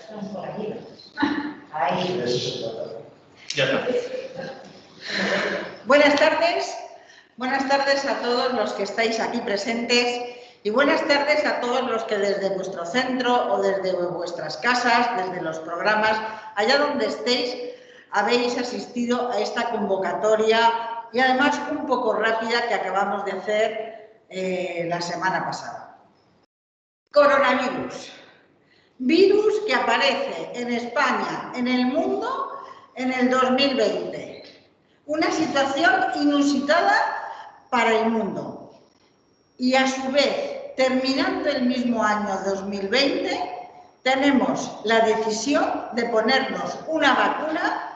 Por aquí. Ahí. Ya está. Buenas tardes a todos los que estáis aquí presentes y buenas tardes a todos los que desde vuestro centro o desde vuestras casas, desde los programas, allá donde estéis, habéis asistido a esta convocatoria y además un poco rápida que acabamos de hacer la semana pasada. Coronavirus. Virus que aparece en España, en el mundo, en el 2020. Una situación inusitada para el mundo. Y a su vez, terminando el mismo año 2020, tenemos la decisión de ponernos una vacuna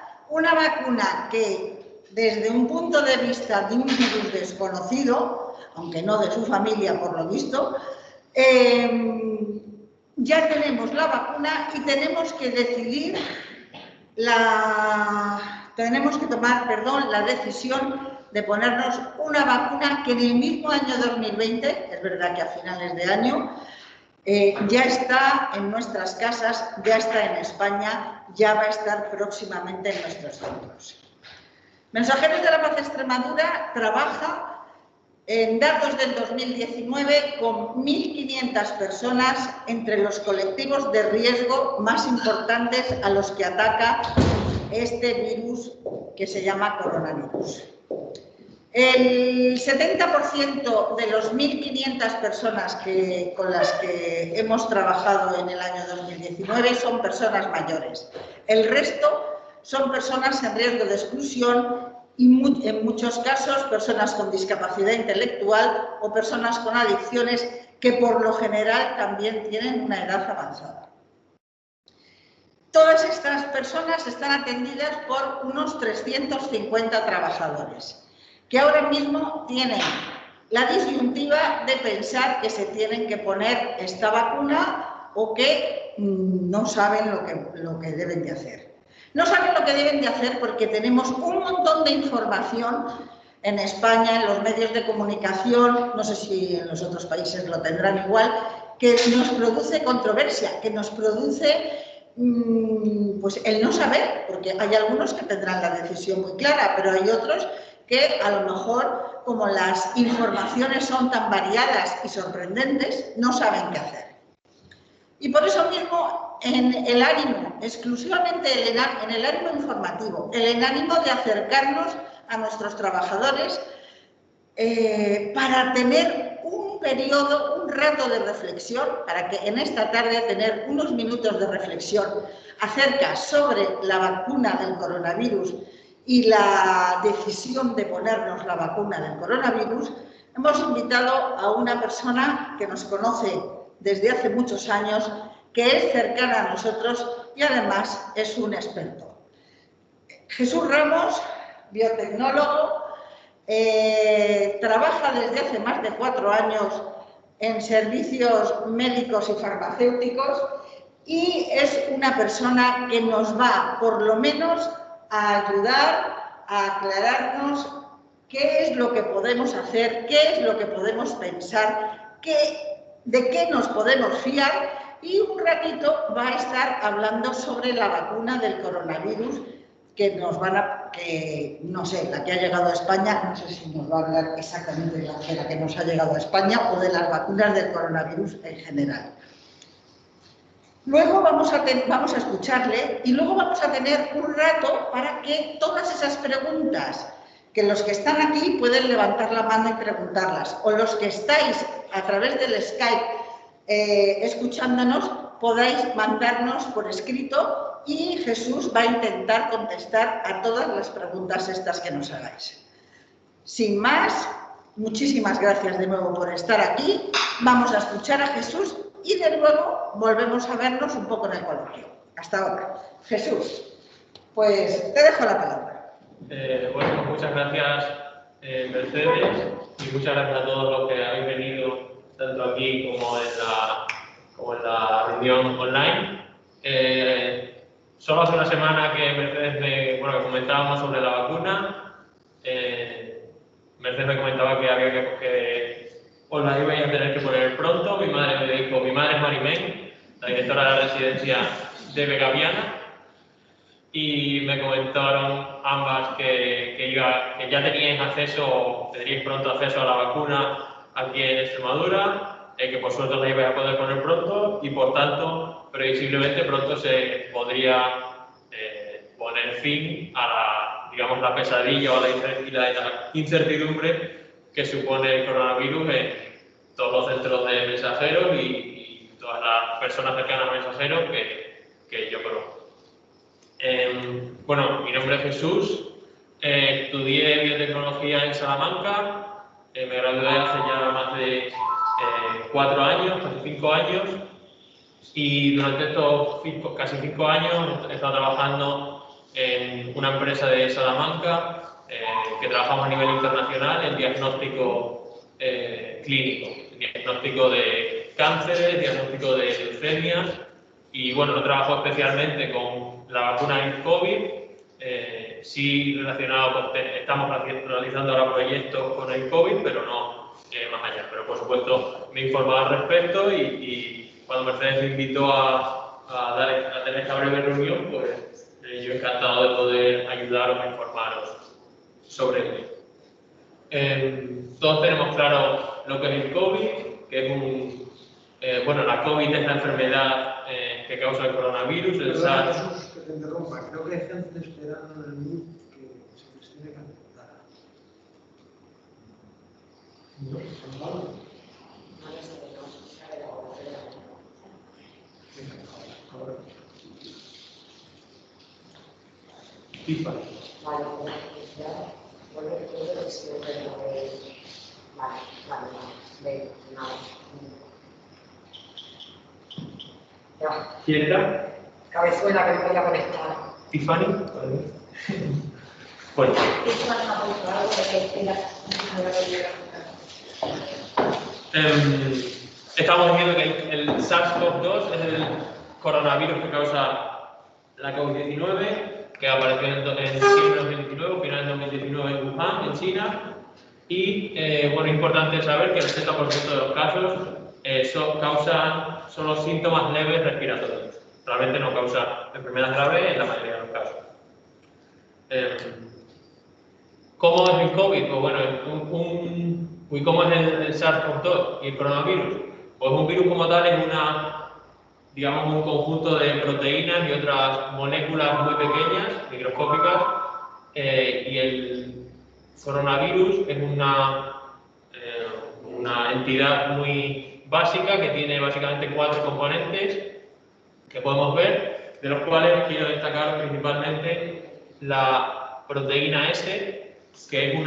que desde un punto de vista de un virus desconocido, aunque no de su familia por lo visto, ya tenemos la vacuna y tenemos que decidir tomar la decisión de ponernos una vacuna que en el mismo año 2020, es verdad que a finales de año, ya está en nuestras casas, ya está en España, ya va a estar próximamente en nuestros centros. Mensajeros de la Paz Extremadura trabaja en datos del 2019 con 1.500 personas entre los colectivos de riesgo más importantes a los que ataca este virus que se llama coronavirus. El 70% de los 1.500 personas con las que hemos trabajado en el año 2019 son personas mayores. El resto son personas en riesgo de exclusión y en muchos casos personas con discapacidad intelectual o personas con adicciones que por lo general también tienen una edad avanzada. Todas estas personas están atendidas por unos 350 trabajadores que ahora mismo tienen la disyuntiva de pensar que se tienen que poner esta vacuna o que no saben lo que deben de hacer. No saben lo que deben de hacer porque tenemos un montón de información en España, en los medios de comunicación, no sé si en los otros países lo tendrán igual, que nos produce controversia, que nos produce pues el no saber, porque hay algunos que tendrán la decisión muy clara, pero hay otros que a lo mejor, como las informaciones son tan variadas y sorprendentes, no saben qué hacer. Y por eso mismo, en el ánimo, exclusivamente en el ánimo informativo, en el ánimo de acercarnos a nuestros trabajadores para tener un periodo, un rato de reflexión, para que en esta tarde tener unos minutos de reflexión acerca sobre la vacuna del coronavirus y la decisión de ponernos la vacuna del coronavirus, hemos invitado a una persona que nos conoce desde hace muchos años, que es cercana a nosotros y además es un experto. Jesús Ramos, biotecnólogo, trabaja desde hace más de 4 años en servicios médicos y farmacéuticos y es una persona que nos va, por lo menos, a ayudar a aclararnos qué es lo que podemos hacer, qué es lo que podemos pensar, de qué nos podemos fiar, y un ratito va a estar hablando sobre la vacuna del coronavirus que no sé, la que ha llegado a España, no sé si nos va a hablar exactamente de la que nos ha llegado a España o de las vacunas del coronavirus en general. Luego vamos a escucharle y luego vamos a tener un rato para que todas esas preguntas que los que están aquí pueden levantar la mano y preguntarlas, o los que estáis a través del Skype escuchándonos, podáis mandarnos por escrito y Jesús va a intentar contestar a todas las preguntas estas que nos hagáis. Sin más, muchísimas gracias de nuevo por estar aquí. Vamos a escuchar a Jesús y de nuevo volvemos a vernos un poco en el colegio. Hasta ahora. Jesús, pues te dejo la palabra. Bueno, muchas gracias Mercedes y muchas gracias a todos los que habéis venido tanto aquí como en la reunión online. Solo hace una semana que Mercedes que comentábamos sobre la vacuna. Mercedes me comentaba que os la iba a tener que poner pronto. Mi madre me dijo, mi madre es Marimén, la directora de la residencia de Begaviana y me comentaron ambas que ya teníais acceso, tendríais pronto acceso a la vacuna aquí en Extremadura, que por suerte la ibais a poder poner pronto y por tanto previsiblemente pronto se podría poner fin a la pesadilla o a la incertidumbre que supone el coronavirus en todos los centros de mensajeros y todas las personas cercanas a mensajeros que yo conozco. Bueno, mi nombre es Jesús, estudié biotecnología en Salamanca, me gradué hace ya más de 4 años, casi 5 años, y durante estos casi 5 años he estado trabajando en una empresa de Salamanca que trabajamos a nivel internacional en diagnóstico clínico, diagnóstico de cánceres, diagnóstico de leucemias y bueno, no trabajo especialmente con la vacuna del COVID, sí relacionado estamos realizando ahora proyectos con el COVID, pero no más allá. Pero por supuesto me he informado al respecto y cuando Mercedes me invitó a tener esta breve reunión, pues yo encantado de poder ayudaros a informaros sobre ello. Todos tenemos claro lo que es el COVID, que es bueno, la COVID es la enfermedad que causa el coronavirus, el SARS. Jesús, que te interrumpa, creo que hay gente esperando en el MIT que se les tiene que apuntar. ¿No? ¿Vale? Ahora. FIFA. Vale, ya. Vuelve que siempre lo veis. Vale, nada. Ya. ¿Quién era? Cabezuela que me voy a conectar. Tiffany. Bueno. Estamos diciendo que el SARS-CoV-2 es el coronavirus que causa la COVID-19, que apareció en diciembre de 2019, final de 2019 en Wuhan, en China. Y bueno, es importante saber que el 70% de los casos causan solo síntomas leves respiratorios. Realmente no causa enfermedad grave en la mayoría de los casos. ¿Cómo es el COVID? Pues bueno, ¿cómo es el SARS-CoV-2 y el coronavirus? Pues un virus como tal es digamos, un conjunto de proteínas y otras moléculas muy pequeñas, microscópicas, y el coronavirus es una entidad muy básica que tiene básicamente 4 componentes que podemos ver, de los cuales quiero destacar principalmente la proteína S, que es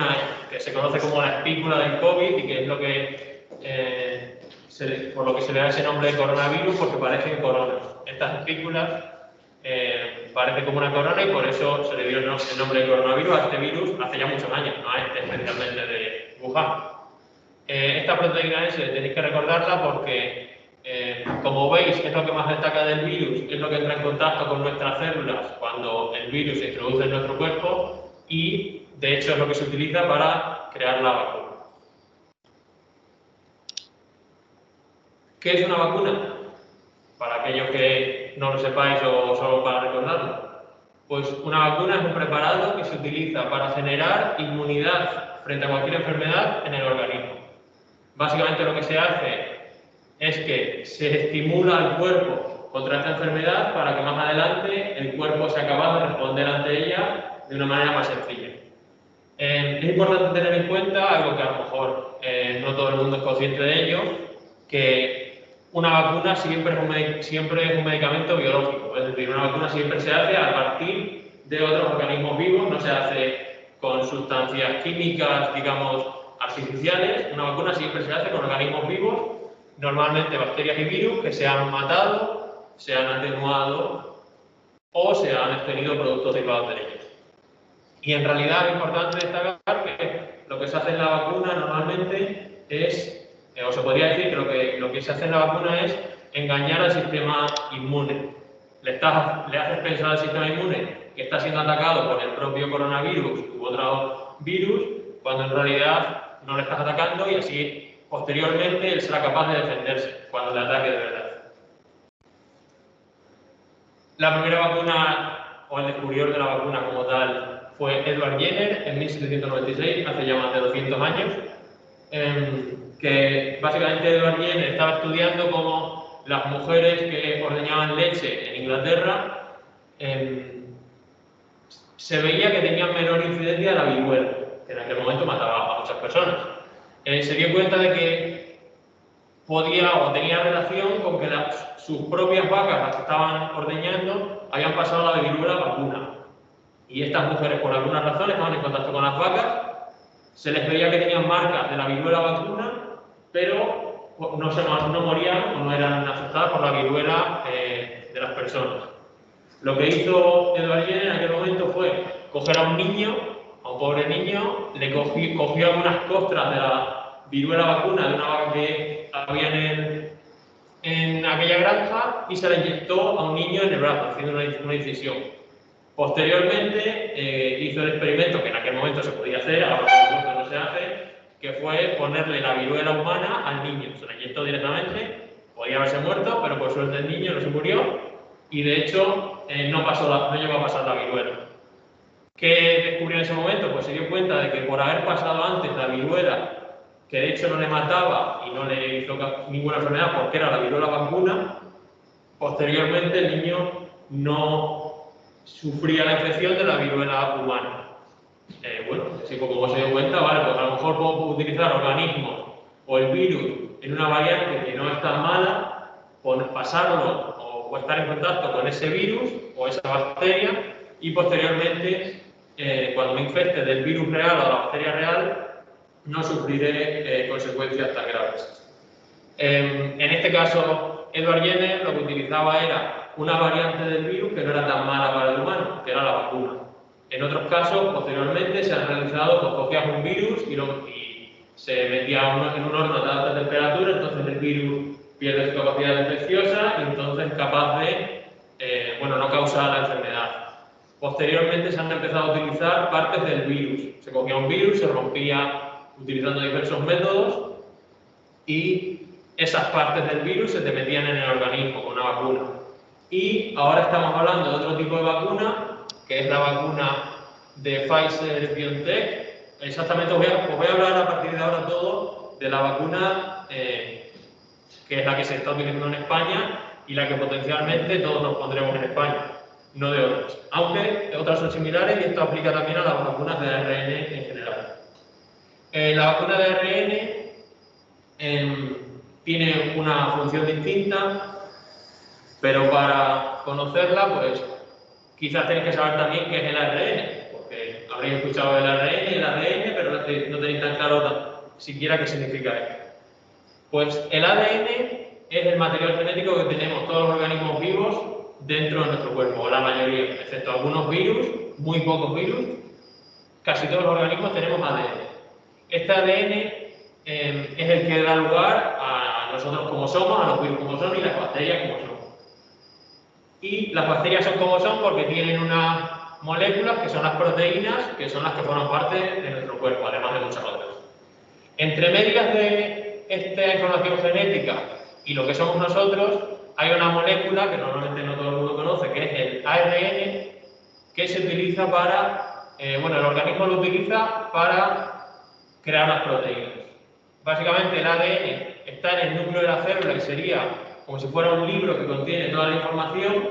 que se conoce como la espícula del COVID y que es lo que por lo que se le da ese nombre de coronavirus, porque parecen coronas. Estas espículas parecen como una corona y por eso se le dio el nombre de coronavirus a este virus hace ya muchos años, no a este especialmente de Wuhan. Esta proteína S tenéis que recordarla porque, como veis, es lo que más destaca del virus, es lo que entra en contacto con nuestras células cuando el virus se introduce en nuestro cuerpo y, de hecho, es lo que se utiliza para crear la vacuna. ¿Qué es una vacuna? Para aquellos que no lo sepáis o solo para recordarlo. Pues una vacuna es un preparado que se utiliza para generar inmunidad frente a cualquier enfermedad en el organismo. Básicamente lo que se hace es que se estimula al cuerpo contra esta enfermedad para que más adelante el cuerpo sea capaz de responder ante ella de una manera más sencilla. Es importante tener en cuenta algo que a lo mejor no todo el mundo es consciente de ello, que una vacuna siempre es un medicamento biológico, es decir, una vacuna siempre se hace a partir de otros organismos vivos, no se hace con sustancias químicas, digamos, artificiales. Una vacuna siempre se hace con organismos vivos, normalmente bacterias y virus que se han matado, se han atenuado o se han obtenido productos derivados de ellos. Y en realidad es importante destacar que lo que se hace en la vacuna normalmente es, o se podría decir que lo que se hace en la vacuna es engañar al sistema inmune. Le haces pensar al sistema inmune que está siendo atacado por el propio coronavirus u otro virus, cuando en realidad no le estás atacando y así posteriormente él será capaz de defenderse cuando le ataque de verdad. La primera vacuna, o el descubridor de la vacuna como tal, fue Edward Jenner en 1796, hace ya más de 200 años, que básicamente Edward Jenner estaba estudiando cómo las mujeres que ordeñaban leche en Inglaterra se veía que tenían menor incidencia de la viruela, que en aquel momento mataba a muchas personas. Se dio cuenta de que podía o tenía relación con que sus propias vacas, las que estaban ordeñando, habían pasado la viruela vacuna. Y estas mujeres, por alguna razón, estaban en contacto con las vacas, se les veía que tenían marcas de la viruela vacuna, pero no morían o no eran afectadas por la viruela de las personas. Lo que hizo Edward Jenner en aquel momento fue coger a un niño, a un pobre niño, le cogió algunas costras de la viruela vacuna de una vaca que había en aquella granja y se la inyectó a un niño en el brazo, haciendo una incisión. Posteriormente hizo el experimento que en aquel momento se podía hacer, ahora por supuesto no se hace, que fue ponerle la viruela humana al niño. Se la inyectó directamente, podía haberse muerto, pero por suerte el niño no se murió y de hecho no llegó a pasar la viruela. ¿Qué descubrió en ese momento? Pues se dio cuenta de que por haber pasado antes la viruela, que de hecho no le mataba y no le hizo ninguna enfermedad porque era la viruela vacuna, posteriormente el niño no sufría la infección de la viruela humana. Bueno, así como se dio cuenta, vale, pues a lo mejor puedo utilizar organismos o el virus en una variante que no es tan mala, pasarlo o estar en contacto con ese virus o esa bacteria y posteriormente, cuando me infecte del virus real o de la bacteria real, no sufriré consecuencias tan graves. En este caso, Edward Jenner lo que utilizaba era una variante del virus que no era tan mala para el humano, que era la vacuna. En otros casos, posteriormente, se han realizado, pues cogías un virus y se metía en un horno de alta temperatura, entonces el virus pierde su capacidad infecciosa y entonces es capaz de, no causar la enfermedad. Posteriormente se han empezado a utilizar partes del virus. Se cogía un virus, se rompía utilizando diversos métodos y esas partes del virus se te metían en el organismo con una vacuna. Y ahora estamos hablando de otro tipo de vacuna, que es la vacuna de Pfizer-BioNTech. Exactamente os voy a hablar a partir de ahora todo de la vacuna que es la que se está utilizando en España y la que potencialmente todos nos pondremos en España, no de otras. Aunque otras son similares y esto aplica también a las vacunas de ARN en general. La vacuna de ARN tiene una función distinta, pero para conocerla, pues quizás tenéis que saber también qué es el ARN, porque habréis escuchado el ARN y el ADN, pero no tenéis tan claro siquiera qué significa esto. Pues el ADN es el material genético que tenemos todos los organismos vivos dentro de nuestro cuerpo, o la mayoría, excepto algunos virus, muy pocos virus, casi todos los organismos tenemos ADN. Este ADN es el que da lugar a nosotros como somos, a los virus como son y las bacterias como son. Y las bacterias son como son porque tienen unas moléculas que son las proteínas, que son las que forman parte de nuestro cuerpo, además de muchas otras. Entre medias de esta información genética y lo que somos nosotros, hay una molécula que normalmente no todo el mundo conoce, que es el ARN, que se utiliza para, el organismo lo utiliza para crear las proteínas. Básicamente el ADN está en el núcleo de la célula y sería como si fuera un libro que contiene toda la información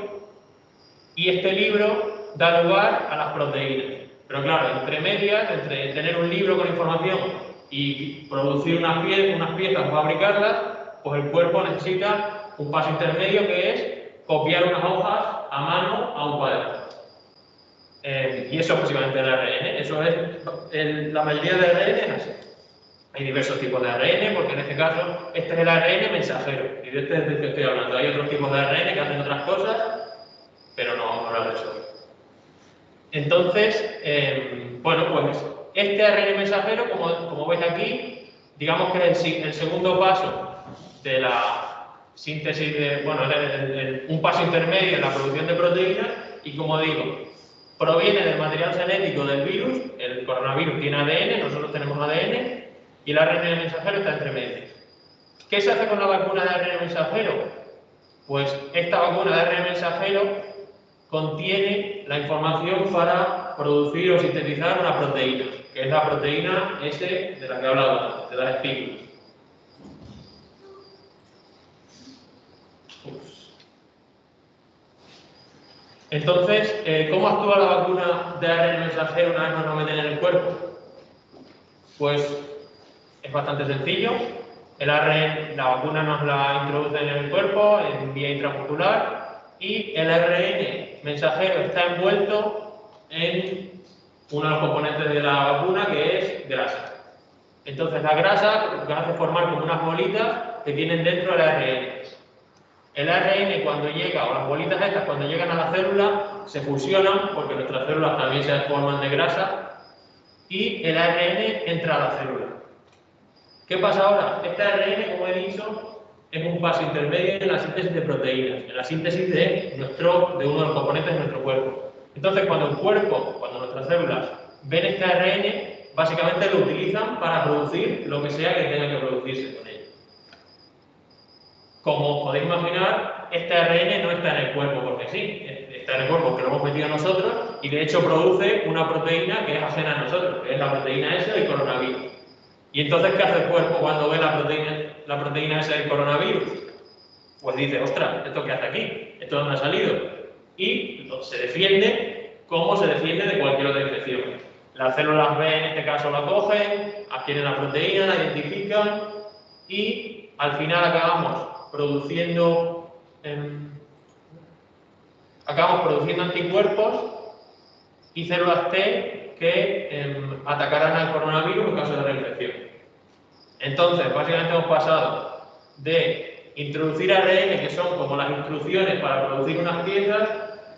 y este libro da lugar a las proteínas. Pero claro, entre medias, entre tener un libro con información y producir unas piezas o fabricarlas, pues el cuerpo necesita un paso intermedio que es copiar unas hojas a mano a un cuaderno. Y eso es básicamente el ARN. Eso es, la mayoría de ARN es así. Hay diversos tipos de ARN, porque en este caso, este es el ARN mensajero. Y de este es del que estoy hablando. Hay otros tipos de ARN que hacen otras cosas, pero no vamos a hablar de eso. Entonces, pues este ARN mensajero, como veis aquí, digamos que es el segundo paso de la síntesis un paso intermedio en la producción de proteínas y, como digo, proviene del material genético del virus. El coronavirus tiene ADN, nosotros tenemos ADN y el ARN mensajero está entre medias. ¿Qué se hace con la vacuna de ARN mensajero? Pues esta vacuna de ARN mensajero contiene la información para producir o sintetizar una proteína, que es la proteína S de la que he hablado antes, de las espículas. Entonces, ¿cómo actúa la vacuna de ARN mensajero una vez nos la meten en el cuerpo? Pues es bastante sencillo. El ARN, la vacuna nos la introducen en el cuerpo en vía intramuscular y el ARN mensajero está envuelto en uno de los componentes de la vacuna, que es grasa. Entonces la grasa lo que hace es formar como unas bolitas que tienen dentro el ARN. El ARN cuando llega, o las bolitas estas cuando llegan a la célula, se fusionan, porque nuestras células también se forman de grasa, y el ARN entra a la célula. ¿Qué pasa ahora? Este ARN, como he dicho, es un paso intermedio en la síntesis de proteínas, en la síntesis de uno de los componentes de nuestro cuerpo. Entonces, cuando el cuerpo, cuando nuestras células ven este ARN, básicamente lo utilizan para producir lo que sea que tenga que producirse con ello. Como podéis imaginar, este ARN no está en el cuerpo porque sí, está en el cuerpo porque lo hemos metido nosotros y de hecho produce una proteína que es ajena a nosotros, que es la proteína S del coronavirus. Y entonces, ¿qué hace el cuerpo cuando ve la proteína S del coronavirus? Pues dice, ostras, ¿esto qué hace aquí? ¿Esto dónde ha salido? Y se defiende como se defiende de cualquier otra infección. Las células B, en este caso, la cogen, adquieren la proteína, la identifican y al final acabamos produciendo anticuerpos y células T que atacarán al coronavirus en caso de reinfección. Entonces, básicamente hemos pasado de introducir ARN, que son como las instrucciones para producir unas piezas,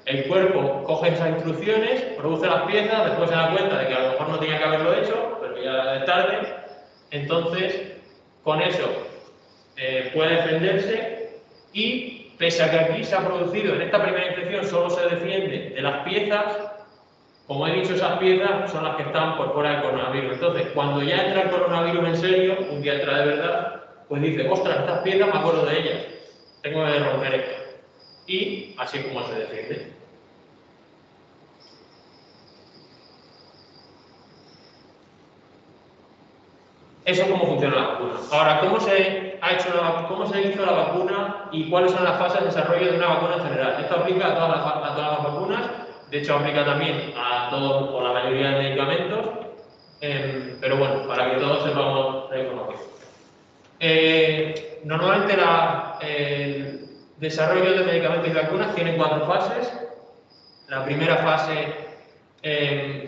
el cuerpo coge esas instrucciones, produce las piezas, después se da cuenta de que a lo mejor no tenía que haberlo hecho, pero ya es tarde. Entonces, con eso puede defenderse y, pese a que aquí se ha producido, en esta primera infección solo se defiende de las piezas, como he dicho, esas piezas son las que están por fuera del coronavirus. Entonces, cuando ya entra el coronavirus en serio, un día entra de verdad, pues dice, ostras, estas piezas me acuerdo de ellas, tengo que romper esto. Y así es como se defiende. Eso es cómo funciona la vacuna. Ahora, ¿cómo se hizo la vacuna y cuáles son las fases de desarrollo de una vacuna en general? Esto aplica a todas las vacunas, de hecho aplica también a todos o la mayoría de medicamentos, pero bueno, para que todos sepamos la información. Normalmente el desarrollo de medicamentos y vacunas tiene 4 fases. La primera fase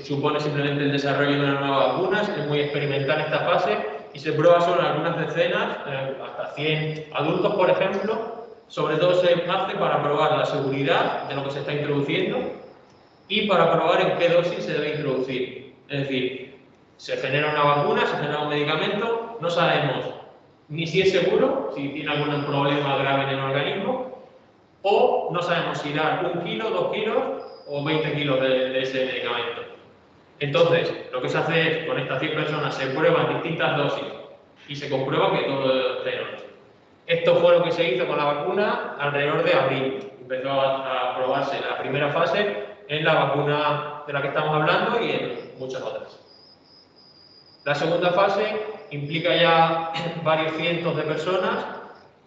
supone simplemente el desarrollo de una nueva vacuna, es muy experimental esta fase y se prueba solo en algunas decenas, hasta 100 adultos, por ejemplo. Sobre todo se hace para probar la seguridad de lo que se está introduciendo y para probar en qué dosis se debe introducir. Es decir, se genera una vacuna, se genera un medicamento, no sabemos ni si es seguro, si tiene algún problema grave en el organismo, o no sabemos si dar 1 kilo, 2 kilos o 20 kilos de ese medicamento. Entonces, lo que se hace es, con estas 100 personas, se prueban distintas dosis y se comprueba que todo esté en orden. Esto fue lo que se hizo con la vacuna alrededor de abril. Empezó a probarse la primera fase en la vacuna de la que estamos hablando y en muchas otras. La segunda fase implica ya varios cientos de personas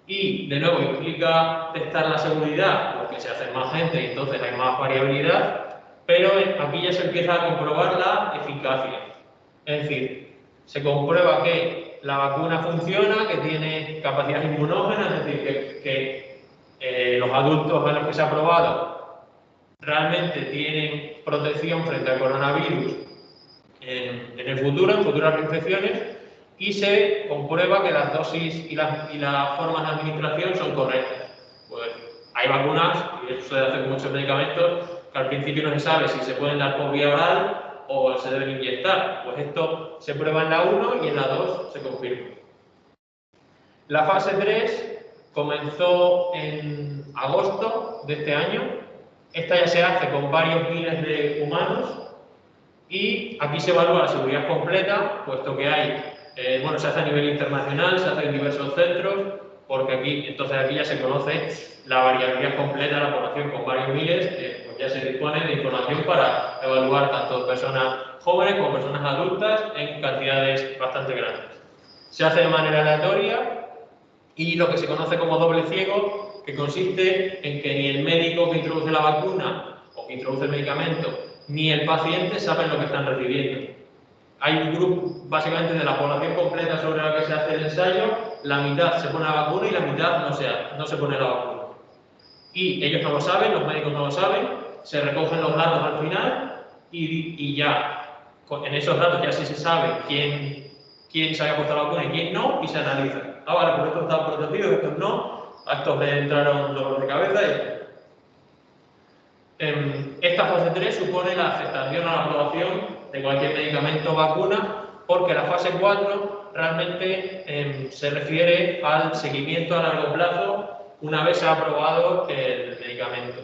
y, de nuevo, implica testar la seguridad, porque se hace más gente y entonces hay más variabilidad, pero aquí ya se empieza a comprobar la eficacia. Es decir, se comprueba que la vacuna funciona, que tiene capacidad inmunógena, es decir, que los adultos a los que se ha probado realmente tienen protección frente al coronavirus en el futuro, en futuras reinfecciones, y se comprueba que las dosis y las formas de administración son correctas. Pues hay vacunas, y eso se hace con muchos medicamentos, que al principio no se sabe si se pueden dar por vía oral o se deben inyectar. Pues esto se prueba en la 1 y en la 2 se confirma. La fase 3 comenzó en agosto de este año. Esta ya se hace con varios miles de humanos y aquí se evalúa la seguridad completa, puesto que hay, se hace a nivel internacional, se hace en diversos centros, porque aquí ya se conoce la variabilidad completa de la población con varios miles, pues ya se dispone de información para evaluar tanto personas jóvenes como personas adultas en cantidades bastante grandes. Se hace de manera aleatoria y lo que se conoce como doble ciego, que consiste en que ni el médico que introduce la vacuna o que introduce el medicamento, ni el paciente saben lo que están recibiendo. Hay un grupo, básicamente, de la población completa sobre la que se hace el ensayo, la mitad se pone la vacuna y la mitad no se pone la vacuna. Y ellos no lo saben, los médicos no lo saben, se recogen los datos al final y ya, en esos datos ya sí se sabe quién se había puesto la vacuna y quién no, y se analiza. Ah, vale, pues estos están protegidos, estos no, a estos le entraron dolor de cabeza esta fase 3 supone la aceptación o la aprobación de cualquier medicamento o vacuna, porque la fase 4 realmente se refiere al seguimiento a largo plazo una vez se ha aprobado el medicamento.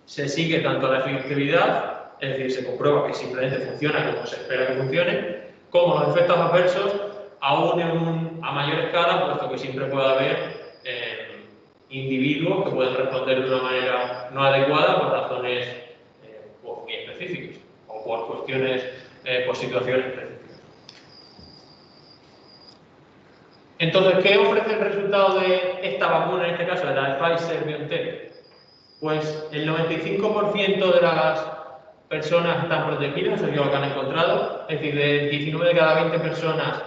Se sigue tanto la efectividad, es decir, se comprueba que simplemente funciona como se espera que funcione, como los efectos adversos, aún a mayor escala, puesto que siempre puede haber individuos que pueden responder de una manera no adecuada por razones pues, muy específicas o por cuestiones, por situaciones específicas. Entonces, ¿qué ofrece el resultado de esta vacuna, en este caso de la de Pfizer-BioNTech? Pues el 95% de las personas están protegidas, eso es lo que han encontrado, es decir, de 19 de cada 20 personas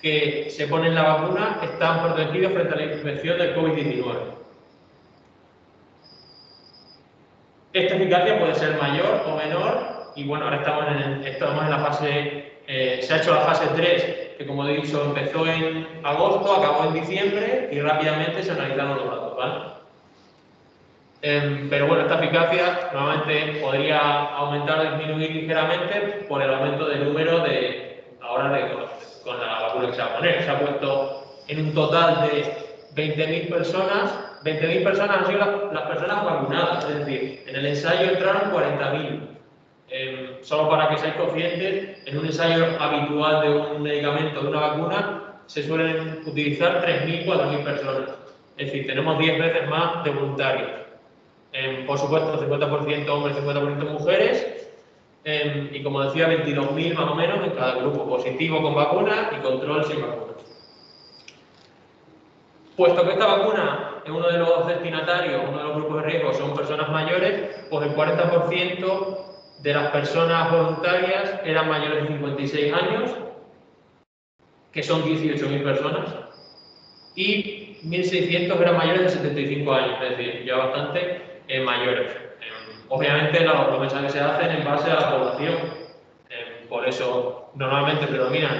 que se ponen la vacuna están protegidos frente a la infección del COVID-19. Esta eficacia puede ser mayor o menor, y bueno, ahora estamos en la fase, se ha hecho la fase 3, que como he dicho empezó en agosto, acabó en diciembre y rápidamente se analizaron los datos, ¿vale? Pero bueno, esta eficacia normalmente podría aumentar o disminuir ligeramente por el aumento del número con la vacuna que se va a poner. Se ha puesto en un total de 20.000 personas. 20.000 personas han sido las personas vacunadas, es decir, en el ensayo entraron 40.000. Solo para que seáis conscientes, en un ensayo habitual de un medicamento, de una vacuna, se suelen utilizar 3.000, 4.000 personas. Es decir, tenemos 10 veces más de voluntarios. Por supuesto, 50% hombres, 50% mujeres. Y como decía, 22.000 más o menos en cada grupo, positivo con vacuna y control sin vacuna. Puesto que esta vacuna es uno de los destinatarios, uno de los grupos de riesgo son personas mayores, pues el 40% de las personas voluntarias eran mayores de 56 años, que son 18.000 personas, y 1.600 eran mayores de 75 años, es decir, ya bastante mayores. Obviamente los mensajes se hacen en base a la población, por eso normalmente predominan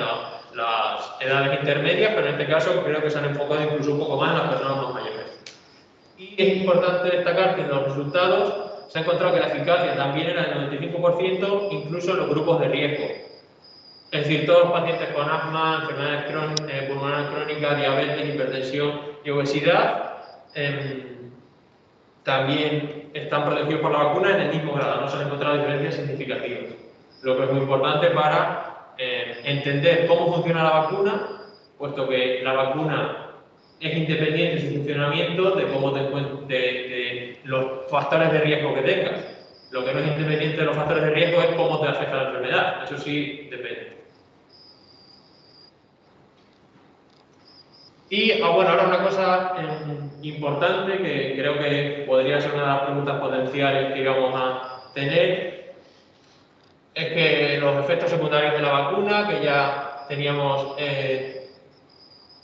las edades intermedias, pero en este caso creo que se han enfocado incluso un poco más en las personas más mayores. Y es importante destacar que en los resultados se ha encontrado que la eficacia también era del 95%, incluso en los grupos de riesgo. Es decir, todos los pacientes con asma, enfermedades pulmonares crónicas, diabetes, hipertensión y obesidad también están protegidos por la vacuna en el mismo grado, no se han encontrado diferencias significativas. Lo que es muy importante para entender cómo funciona la vacuna, puesto que la vacuna es independiente en su funcionamiento de los factores de riesgo que tengas. Lo que no es independiente de los factores de riesgo es cómo te afecta la enfermedad, eso sí depende. Y bueno, ahora una cosa importante que creo que podría ser una de las preguntas potenciales que íbamos a tener, es que los efectos secundarios de la vacuna, que ya teníamos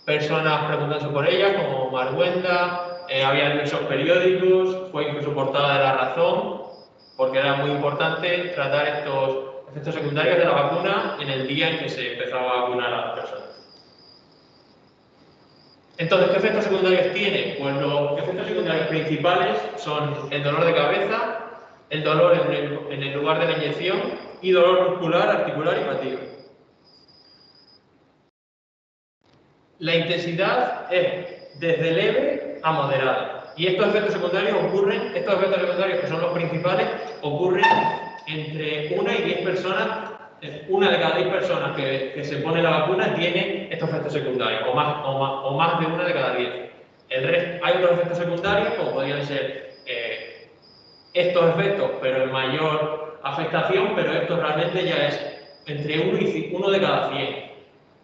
personas preguntándose por ellas, como Marguenda, había diversos periódicos, fue incluso portada de La Razón, porque era muy importante tratar estos efectos secundarios de la vacuna en el día en que se empezaba a vacunar a las personas. Entonces, ¿qué efectos secundarios tiene? Pues los efectos secundarios principales son el dolor de cabeza, el dolor en el lugar de la inyección y dolor muscular, articular y fatiga. La intensidad es desde leve a moderada. Y estos efectos secundarios que son los principales, ocurren entre 1 y 10 personas. Una de cada 10 personas que se pone la vacuna tiene estos efectos secundarios, o más de una de cada 10. El resto, hay otros efectos secundarios, como podrían ser estos efectos, pero en mayor afectación, pero esto realmente ya es entre 1 de cada 100,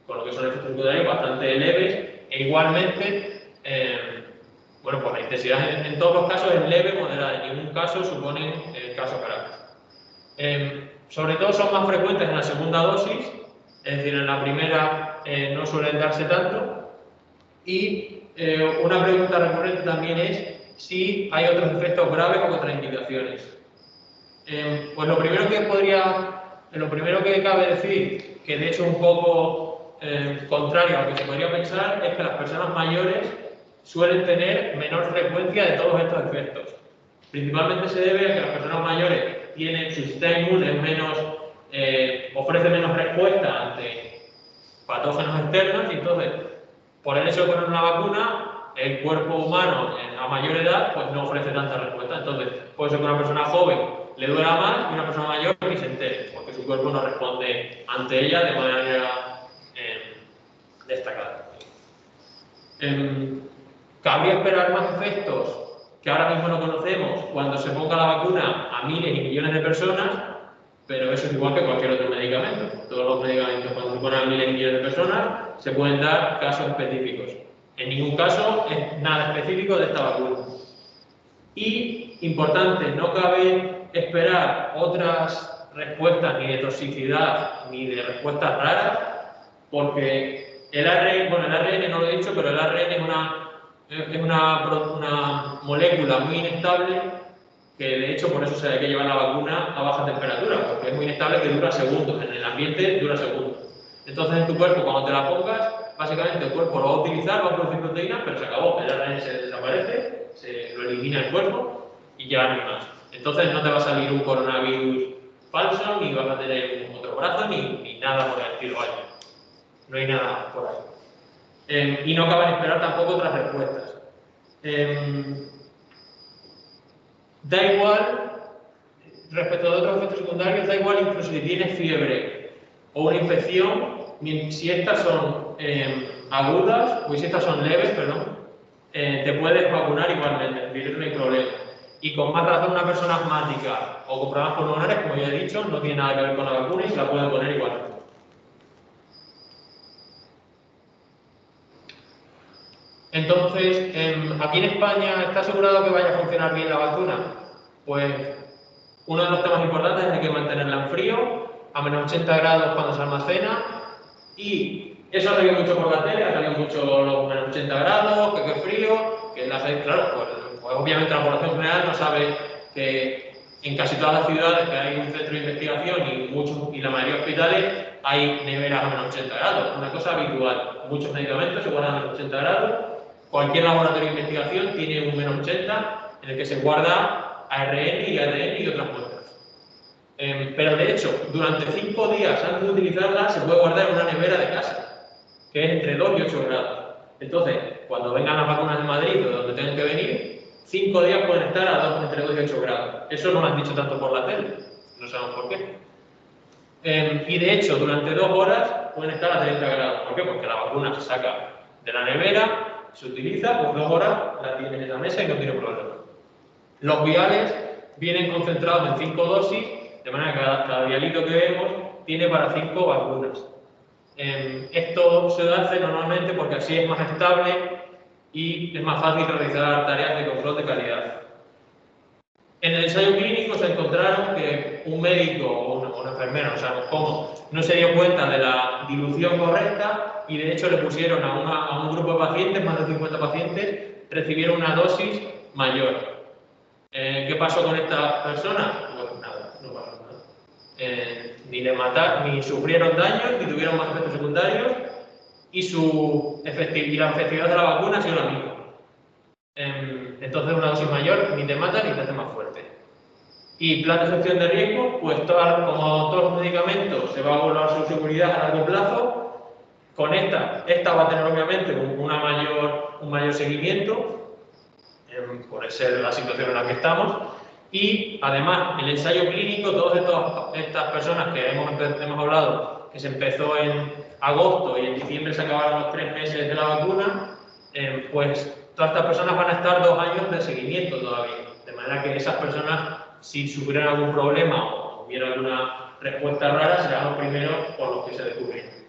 con lo que son efectos secundarios bastante leves, e igualmente, bueno, pues la intensidad en todos los casos es leve, moderada, en ningún caso suponen casos graves. Sobre todo son más frecuentes en la segunda dosis, es decir, en la primera no suelen darse tanto. Y una pregunta recurrente también es si hay otros efectos graves o contraindicaciones. Pues lo primero que cabe decir, que de hecho es un poco contrario a lo que se podría pensar, es que las personas mayores suelen tener menor frecuencia de todos estos efectos. Principalmente se debe a que las personas mayores tienen su sistema inmune ofrece menos respuesta ante patógenos externos, y entonces, por el hecho de poner una vacuna, el cuerpo humano a mayor edad pues no ofrece tanta respuesta. Entonces, puede ser que una persona joven le duela más y una persona mayor ni se entere, porque su cuerpo no responde ante ella de manera destacada. Cabría esperar más efectos que ahora mismo no conocemos cuando se ponga la vacuna a miles y millones de personas, pero eso es igual que cualquier otro medicamento. Todos los medicamentos, cuando se ponen a miles y millones de personas, se pueden dar casos específicos. En ningún caso es nada específico de esta vacuna. Y, importante, no cabe esperar otras respuestas ni de toxicidad ni de respuestas raras, porque el ARN no lo he dicho, pero el ARN es una molécula muy inestable, que de hecho por eso se hay que llevar la vacuna a baja temperatura, porque es muy inestable, que dura segundos, en el ambiente dura segundos. Entonces en tu cuerpo, cuando te la pongas, básicamente el cuerpo lo va a utilizar, va a producir proteínas, pero se acabó, el ARN se desaparece, se lo elimina el cuerpo y ya no hay más. Entonces no te va a salir un coronavirus falso, ni vas a tener otro brazo, ni nada por el estilo. Vaya. No hay nada por ahí. Y no caben esperar tampoco otras respuestas. Da igual, respecto de otros efectos secundarios, da igual incluso si tienes fiebre o una infección, si estas son agudas, o si estas son leves, perdón, te puedes vacunar igualmente, es decir, no hay problema. Y con más razón una persona asmática o con problemas pulmonares, como ya he dicho, no tiene nada que ver con la vacuna y se la puede poner igualmente. Entonces, aquí en España, ¿está asegurado que vaya a funcionar bien la vacuna? Pues uno de los temas importantes es que hay que mantenerla en frío, a menos 80 grados cuando se almacena, y eso ha salido mucho por la tele, ha salido mucho los menos 80 grados, que qué frío, que la gente, claro, pues obviamente la población general no sabe que en casi todas las ciudades que hay un centro de investigación y la mayoría de hospitales hay neveras a menos 80 grados, una cosa habitual. Muchos medicamentos se guardan a menos 80 grados. Cualquier laboratorio de investigación tiene un menos 80 en el que se guarda ARN y ADN y otras muestras. Pero de hecho, durante 5 días antes de utilizarla se puede guardar en una nevera de casa, que es entre 2 y 8 grados. Entonces, cuando vengan las vacunas de Madrid o de donde tengan que venir, 5 días pueden estar entre 2 y 8 grados. Eso no lo han dicho tanto por la tele, no sabemos por qué. Y de hecho, durante 2 horas pueden estar a 30 grados. ¿Por qué? Porque la vacuna se saca de la nevera, se utiliza, por 2 horas la tienes en la mesa y no tiene problema. Los viales vienen concentrados en 5 dosis, de manera que cada vialito que vemos tiene para 5 vacunas. Esto se hace normalmente porque así es más estable y es más fácil realizar tareas de control de calidad. En el ensayo clínico se encontraron que un médico o una enfermera, no sabemos cómo, no se dio cuenta de la dilución correcta y de hecho le pusieron a un grupo de pacientes, más de 50 pacientes, recibieron una dosis mayor. ¿Qué pasó con estas personas? Pues nada, no pasó nada. Ni sufrieron daños, ni tuvieron más efectos secundarios y la efectividad de la vacuna ha sido la misma. Entonces una dosis mayor ni te mata ni te hace más fuerte. Y plan de excepción de riesgo, pues como todos los medicamentos se va a evaluar su seguridad a largo plazo, con esta va a tener obviamente un mayor seguimiento, por ser la situación en la que estamos, y además el ensayo clínico, todas estas personas que hemos hablado, que se empezó en agosto y en diciembre se acabaron los 3 meses de la vacuna, pues todas estas personas van a estar 2 años de seguimiento todavía, de manera manera que esas personas, si sufrieran algún problema o hubiera alguna respuesta rara, serán los primeros por los que se descubren.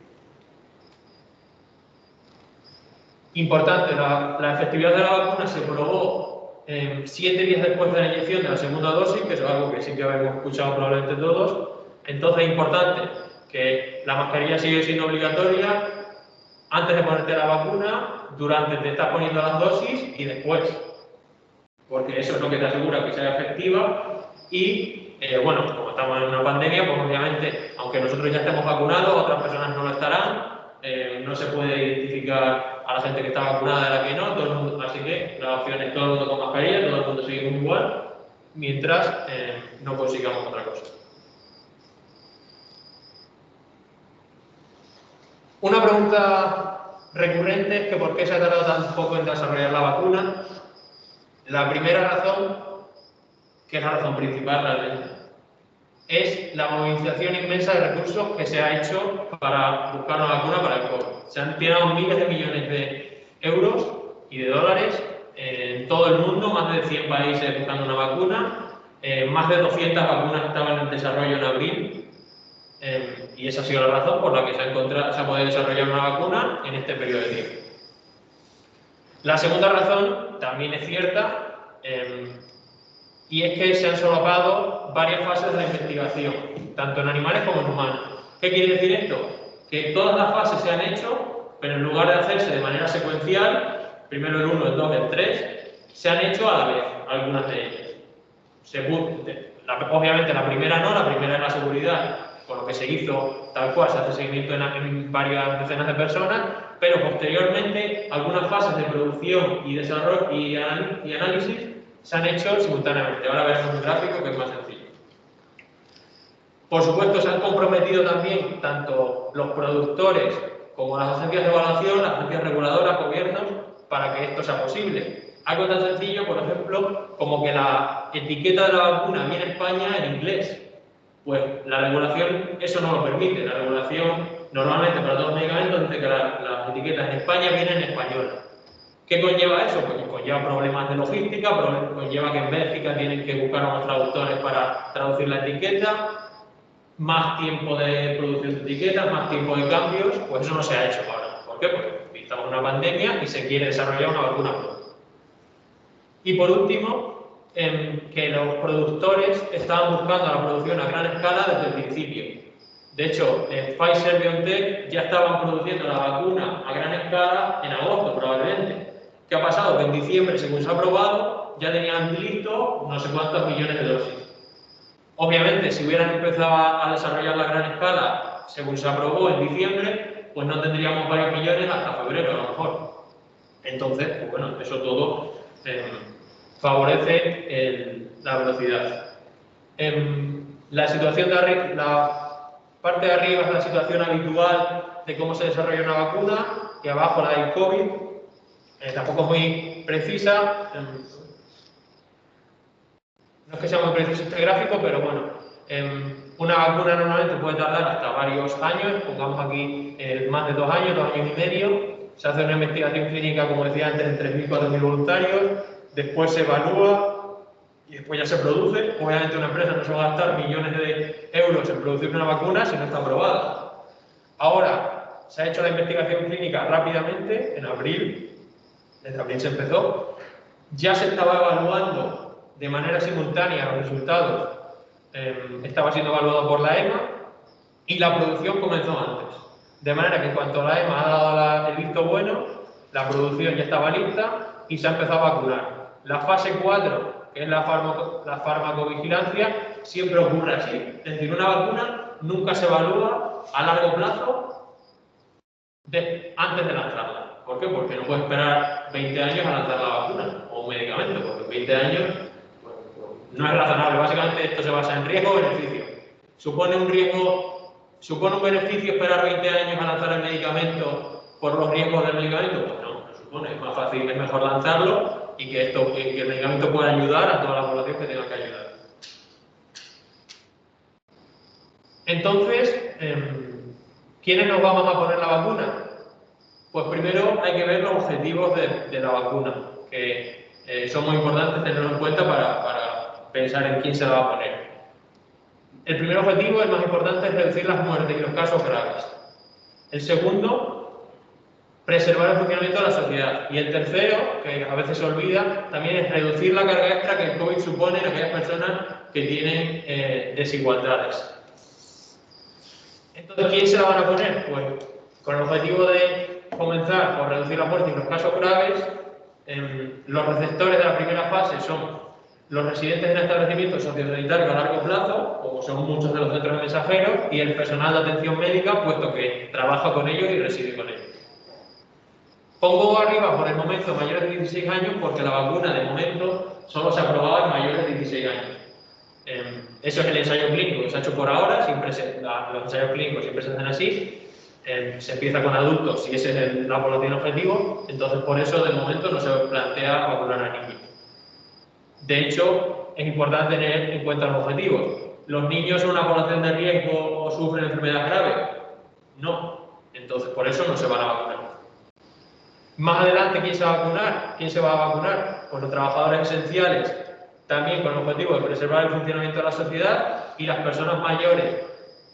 Importante, la efectividad de la vacuna se probó 7 días después de la inyección de la segunda dosis, que es algo que sí que habíamos escuchado probablemente todos. Entonces es importante que la mascarilla sigue siendo obligatoria antes de ponerte la vacuna, durante te estás poniendo las dosis y después, porque eso es lo que te asegura que sea efectiva. Y bueno, como estamos en una pandemia, pues obviamente, aunque nosotros ya estemos vacunados, otras personas no lo estarán. No se puede identificar a la gente que está vacunada de la que no, todo el mundo, así que la opción es todo el mundo con mascarilla, todo el mundo seguimos igual, mientras no consigamos otra cosa. Una pregunta recurrente es que por qué se ha tardado tan poco en desarrollar la vacuna. La primera razón, que es la razón principal realmente, es la movilización inmensa de recursos que se ha hecho para buscar una vacuna para el COVID. Se han tirado miles de millones de euros y de dólares en todo el mundo, más de 100 países buscando una vacuna, más de 200 vacunas estaban en desarrollo en abril, y esa ha sido la razón por la que se ha podido desarrollar una vacuna en este periodo de tiempo. La segunda razón también es cierta, y es que se han solapado varias fases de la investigación, tanto en animales como en humanos. ¿Qué quiere decir esto? Que todas las fases se han hecho, pero en lugar de hacerse de manera secuencial, primero el 1, el 2, el 3, se han hecho a la vez, algunas de ellas. Obviamente la primera no, la primera es la seguridad, con lo que se hizo tal cual, se hace seguimiento en varias decenas de personas, pero posteriormente algunas fases de producción y desarrollo y análisis se han hecho simultáneamente. Ahora veremos un gráfico que es más sencillo. Por supuesto, se han comprometido también tanto los productores como las agencias de evaluación, las agencias reguladoras, gobiernos, para que esto sea posible. Algo tan sencillo, por ejemplo, como que la etiqueta de la vacuna viene en España en inglés. Pues la regulación eso no lo permite. La regulación, normalmente para todos los medicamentos, dice que las etiquetas en España vienen en español. ¿Qué conlleva eso? Pues conlleva problemas de logística, conlleva que en Bélgica tienen que buscar a unos traductores para traducir la etiqueta, más tiempo de producción de etiquetas, más tiempo de cambios, pues eso no se ha hecho ahora. ¿Por qué? Porque estamos en una pandemia y se quiere desarrollar una vacuna pronto. Y por último, que los productores estaban buscando la producción a gran escala desde el principio. De hecho, Pfizer y BioNTech ya estaban produciendo la vacuna a gran escala en agosto, probablemente. ¿Qué ha pasado? Que en diciembre, según se ha aprobado, ya tenían listo no sé cuántos millones de dosis. Obviamente, si hubieran empezado a desarrollar la gran escala, según se aprobó en diciembre, pues no tendríamos varios millones hasta febrero, a lo mejor. Entonces, pues bueno, eso todo favorece la velocidad. La situación la parte de arriba es la situación habitual de cómo se desarrolla una vacuna, y abajo la del COVID. Tampoco es muy precisa. No es que sea muy preciso este gráfico, pero bueno, una vacuna normalmente puede tardar hasta varios años, pongamos aquí más de 2 años, 2 años y medio. Se hace una investigación clínica, como decía antes, en 3.000, 4.000 voluntarios, después se evalúa y después ya se produce. Obviamente una empresa no se va a gastar millones de euros en producir una vacuna si no está aprobada. Ahora, se ha hecho la investigación clínica rápidamente, en abril, desde abril se empezó, ya se estaba evaluando de manera simultánea los resultados, estaba siendo evaluado por la EMA y la producción comenzó antes. De manera que en cuanto la EMA ha dado el visto bueno, la producción ya estaba lista y se ha empezado a vacunar. La fase 4, que es la farmacovigilancia, siempre ocurre así. Es decir, una vacuna nunca se evalúa a largo plazo antes de lanzarla. ¿Por qué? Porque no puede esperar 20 años a lanzar la vacuna o un medicamento, porque 20 años no es razonable. Básicamente esto se basa en riesgo o beneficio. ¿Supone un beneficio esperar 20 años a lanzar el medicamento por los riesgos del medicamento? Pues no, no supone. Es más fácil, es mejor lanzarlo y que el medicamento pueda ayudar a toda la población que tenga que ayudar. Entonces, ¿quiénes nos vamos a poner la vacuna? Pues primero hay que ver los objetivos de la vacuna, que son muy importantes tenerlos en cuenta para pensar en quién se la va a poner. El primer objetivo, el más importante, es reducir las muertes y los casos graves. El segundo, preservar el funcionamiento de la sociedad. Y el tercero, que a veces se olvida, también es reducir la carga extra que el COVID supone en aquellas personas que tienen desigualdades. Entonces, ¿quién se la van a poner? Pues con el objetivo de comenzar por reducir la muerte y los casos graves, los receptores de la primera fase son los residentes en establecimientos sociosanitarios a largo plazo, como son muchos de los centros de mensajeros, y el personal de atención médica, puesto que trabaja con ellos y reside con ellos. Pongo arriba por el momento mayores de 16 años porque la vacuna de momento solo se ha aprobado en mayores de 16 años. Eso es el ensayo clínico que se ha hecho por ahora, los ensayos clínicos siempre se hacen así. Se empieza con adultos y esa es la población objetivo, entonces por eso de momento no se plantea vacunar a niños. De hecho, es importante tener en cuenta los objetivos. ¿Los niños son una población de riesgo o sufren enfermedad grave? No, entonces por eso no se van a vacunar. Más adelante, ¿quién se va a vacunar? ¿Quién se va a vacunar? Pues los trabajadores esenciales, también con el objetivo de preservar el funcionamiento de la sociedad, y las personas mayores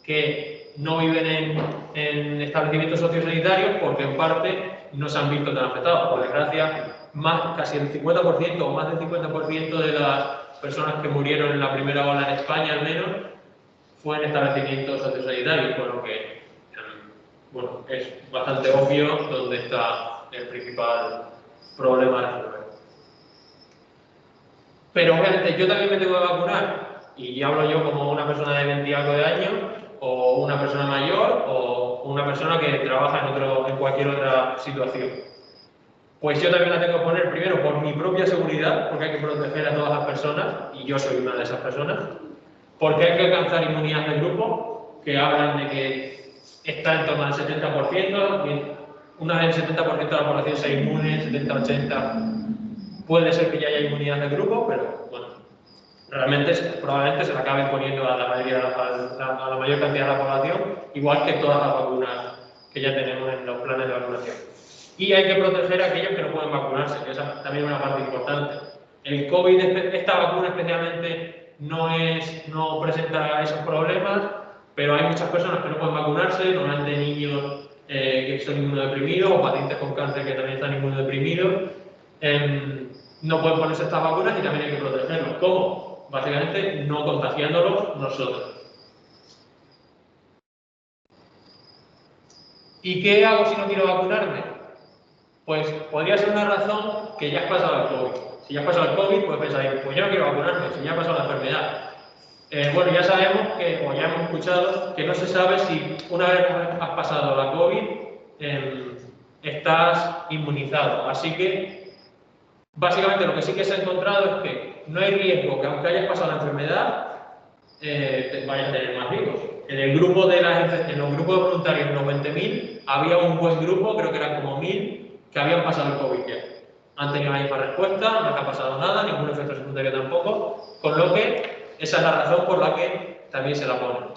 que no viven en establecimientos sociosanitarios porque en parte no se han visto tan afectados. Por desgracia, casi el 50% o más del 50% de las personas que murieron en la primera ola en España, al menos, fue en establecimientos sociosanitarios, con lo que bueno, es bastante obvio dónde está el principal problema del problema. Pero obviamente yo también me tengo que vacunar, y hablo yo como una persona de 20 y algo de años, o una persona mayor, o una persona que trabaja en cualquier otra situación. Pues yo también la tengo que poner primero por mi propia seguridad, porque hay que proteger a todas las personas, y yo soy una de esas personas, porque hay que alcanzar inmunidad de grupo, que hablan de que está en torno al 70%, y una vez el 70% de la población sea inmune, 70-80%, puede ser que ya haya inmunidad de grupo, pero bueno, realmente probablemente se la acabe poniendo a la mayor cantidad de la población, igual que todas las vacunas que ya tenemos en los planes de vacunación. Y hay que proteger a aquellos que no pueden vacunarse, que esa también es una parte importante. El COVID, esta vacuna especialmente, no presenta esos problemas, pero hay muchas personas que no pueden vacunarse, normalmente niños que son inmunodeprimidos o pacientes con cáncer que también están inmunodeprimidos. No pueden ponerse estas vacunas y también hay que protegerlos. ¿Cómo? Básicamente no contagiándolos nosotros. ¿Y qué hago si no quiero vacunarme? Pues podría ser una razón que ya has pasado el COVID. Si ya has pasado el COVID, pues pensáis, pues yo no quiero vacunarme, si ya ha pasado la enfermedad. Bueno, ya sabemos o ya hemos escuchado que no se sabe si una vez has pasado la COVID estás inmunizado. Así que, básicamente, lo que sí que se ha encontrado es que no hay riesgo que aunque hayas pasado la enfermedad, vayas a tener más riesgos. En los grupos de voluntarios, en los 20.000, había un buen grupo, creo que eran como 1.000, que habían pasado el COVID ya. Han tenido la misma respuesta, no les ha pasado nada, ningún efecto secundario tampoco, con lo que esa es la razón por la que también se la ponen.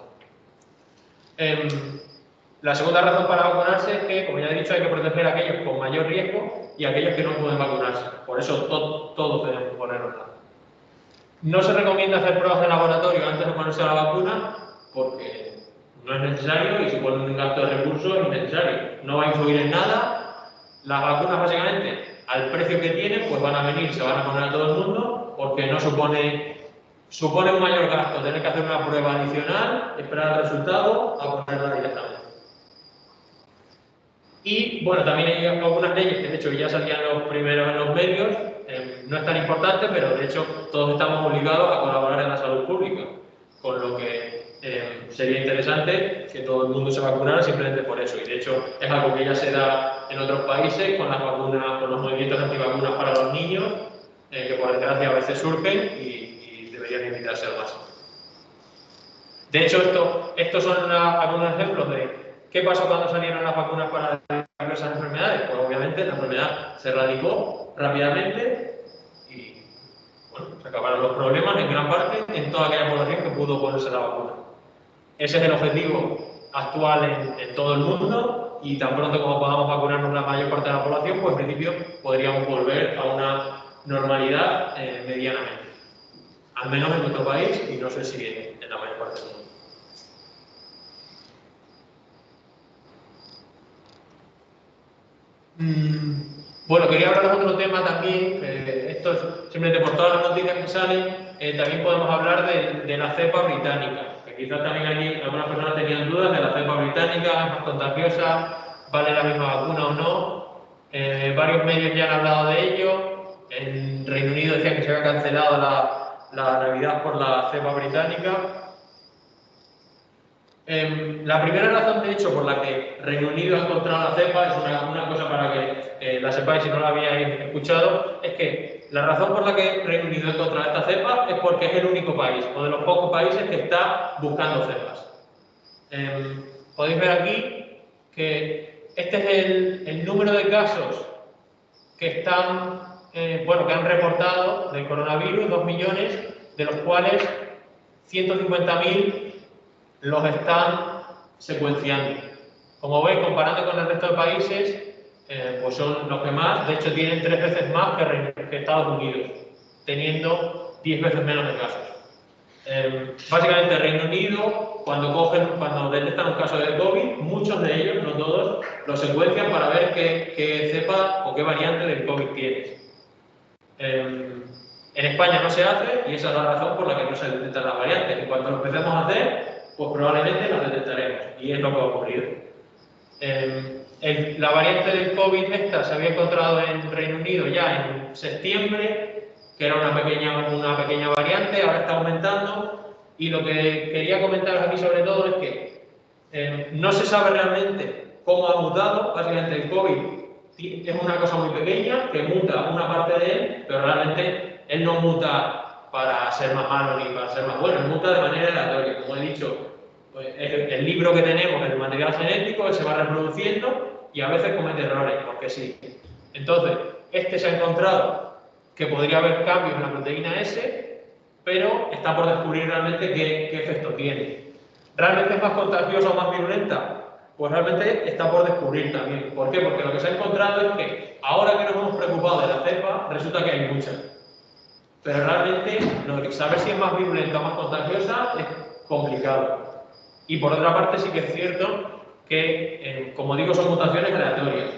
La segunda razón para vacunarse es que, como ya he dicho, hay que proteger a aquellos con mayor riesgo y a aquellos que no pueden vacunarse. Por eso todos tenemos que ponernos. No se recomienda hacer pruebas de laboratorio antes de ponerse la vacuna porque no es necesario y supone un gasto de recursos innecesario. No va a influir en nada. Las vacunas, básicamente, al precio que tienen, pues van a venir, se van a poner a todo el mundo porque no supone un mayor gasto tener que hacer una prueba adicional, esperar el resultado, a ponerla directamente. Y bueno, también hay algunas leyes que de hecho ya salían los primeros en los medios, no es tan importante, pero de hecho todos estamos obligados a colaborar en la salud pública, con lo que sería interesante que todo el mundo se vacunara simplemente por eso. Y de hecho es algo que ya se da en otros países con las vacunas, con los movimientos antivacunas para los niños, que por desgracia a veces surgen y deberían invitarse al máximo. De hecho, estos son algunos ejemplos de qué pasó cuando salieron las vacunas para diversas enfermedades. Pues obviamente la enfermedad se erradicó rápidamente y bueno, se acabaron los problemas en gran parte en toda aquella población que pudo ponerse la vacuna. Ese es el objetivo actual en todo el mundo y tan pronto como podamos vacunarnos la mayor parte de la población, pues en principio podríamos volver a una normalidad medianamente. al menos en nuestro país y no sé si en la mayor parte del mundo. Bueno, quería hablar de otro tema también, esto es simplemente por todas las noticias que salen, también podemos hablar de la cepa británica, que quizás también allí algunas personas tenían dudas de la cepa británica, es más contagiosa, vale la misma vacuna o no. Varios medios ya han hablado de ello, en Reino Unido decían que se había cancelado la Navidad por la cepa británica. La primera razón, de hecho, por la que Reino Unido ha encontrado la cepa, es una cosa para que la sepáis si no la habíais escuchado, es que la razón por la que Reino Unido ha encontrado esta cepa es porque es el único país, o de los pocos países que está buscando cepas. Podéis ver aquí que este es el número de casos que están, que han reportado del coronavirus, 2 millones, de los cuales 150.000 los están secuenciando. Como veis, comparando con el resto de países, pues son los que más, de hecho tienen 3 veces más que Estados Unidos, teniendo 10 veces menos de casos. Básicamente Reino Unido, cuando detectan un caso de COVID, muchos de ellos, no todos, lo secuencian para ver qué cepa o qué variante del COVID tienes. En España no se hace y esa es la razón por la que no se detectan las variantes. En cuanto lo empecemos a hacer, pues probablemente las detectaremos y es lo que ha ocurrido. La variante del COVID esta se había encontrado en Reino Unido ya en septiembre, que era una pequeña variante, ahora está aumentando y lo que quería comentaros aquí sobre todo es que no se sabe realmente cómo ha mutado. Básicamente el COVID es una cosa muy pequeña que muta una parte de él, pero realmente él no muta para ser más malo ni para ser más bueno, muta de manera aleatoria. Como he dicho, pues el libro que tenemos es el material genético que se va reproduciendo y a veces comete errores, porque sí. Entonces, este se ha encontrado que podría haber cambios en la proteína S, pero está por descubrir realmente qué efecto tiene. ¿Realmente es más contagiosa o más virulenta? Pues realmente está por descubrir también. ¿Por qué? Porque lo que se ha encontrado es que ahora que nos hemos preocupado de la cepa, resulta que hay muchas. Pero realmente saber si es más virulenta o más contagiosa es complicado. Y por otra parte sí que es cierto que, como digo, son mutaciones aleatorias.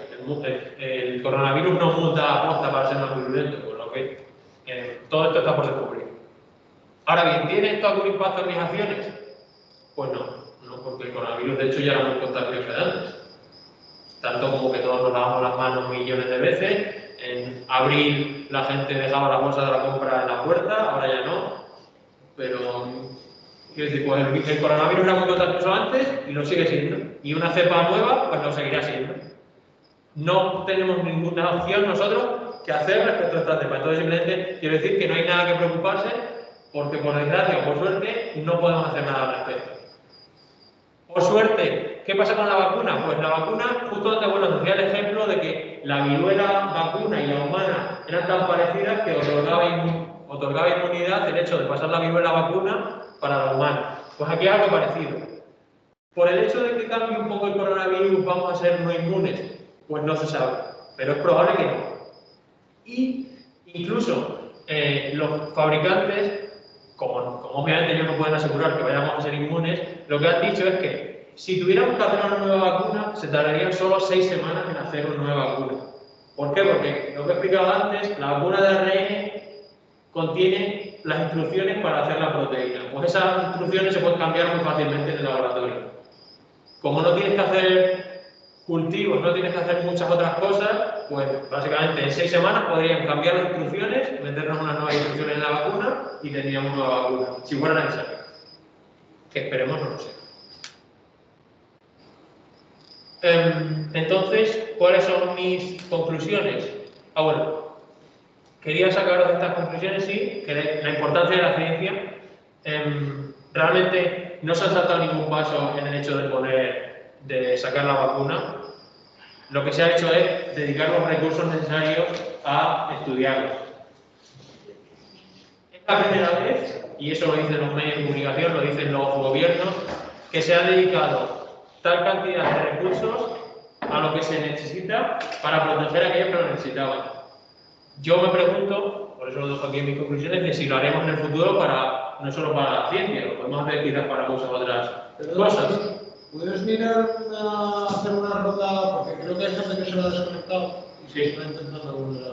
El coronavirus no muta a posta para ser más virulento, por lo que todo esto está por descubrir. Ahora bien, ¿tiene esto algún impacto en mis acciones? Pues no, porque el coronavirus de hecho ya era muy contagioso de antes. Tanto como que todos nos lavamos las manos millones de veces. En abril la gente dejaba la bolsa de la compra en la puerta, ahora ya no. Pero, quiero decir, pues el coronavirus era muy contagioso antes y lo sigue siendo. Y una cepa nueva, pues lo seguirá siendo. No tenemos ninguna opción nosotros que hacer respecto a esta cepa. Entonces, simplemente quiero decir que no hay nada que preocuparse, porque por desgracia o por suerte no podemos hacer nada al respecto. Por suerte, ¿qué pasa con la vacuna? Pues la vacuna, justo antes, bueno, decía el ejemplo de que la viruela vacuna y la humana eran tan parecidas que otorgaba inmunidad el hecho de pasar la viruela vacuna para la humana. Pues aquí es algo parecido. Por el hecho de que cambie un poco el coronavirus, ¿vamos a ser no inmunes? Pues no se sabe, pero es probable que no. Y incluso los fabricantes, como obviamente ellos no pueden asegurar que vayamos a ser inmunes, lo que han dicho es que si tuviéramos que hacer una nueva vacuna, se tardarían solo 6 semanas en hacer una nueva vacuna. ¿Por qué? Porque lo que he explicado antes, la vacuna de ARN contiene las instrucciones para hacer la proteína. Pues esas instrucciones se pueden cambiar muy fácilmente en el laboratorio. Como no tienes que hacer cultivos, no tienes que hacer muchas otras cosas, pues básicamente en 6 semanas podrían cambiar las instrucciones, meternos unas nuevas instrucciones en la vacuna y tendríamos una nueva vacuna, si fuera necesario. Que esperemos no lo sea. Entonces, ¿cuáles son mis conclusiones? Bueno, quería sacaros de estas conclusiones, sí, que la importancia de la ciencia. Realmente no se ha saltado ningún paso en el hecho de sacar la vacuna. Lo que se ha hecho es dedicar los recursos necesarios a estudiarlo. Es la primera vez, y eso lo dicen los medios de comunicación, lo dicen los gobiernos, que se ha dedicado tal cantidad de recursos a lo que se necesita para proteger a aquellos que lo necesitaban. Yo me pregunto, por eso lo dejo aquí en mis conclusiones, que si lo haremos en el futuro para, no solo para la ciencia, lo podemos hacer quizás para muchas otras cosas. ¿Puedes mirar hacer una ronda? Porque creo que hay gente que se lo ha desconectado y se está intentando volver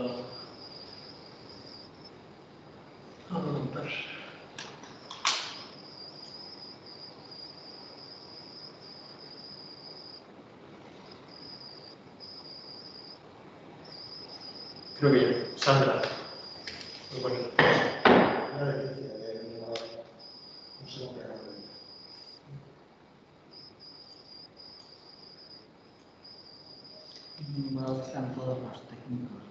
a conectarse. Creo que yo. Sandra. Muy bonito. Están todos los técnicos.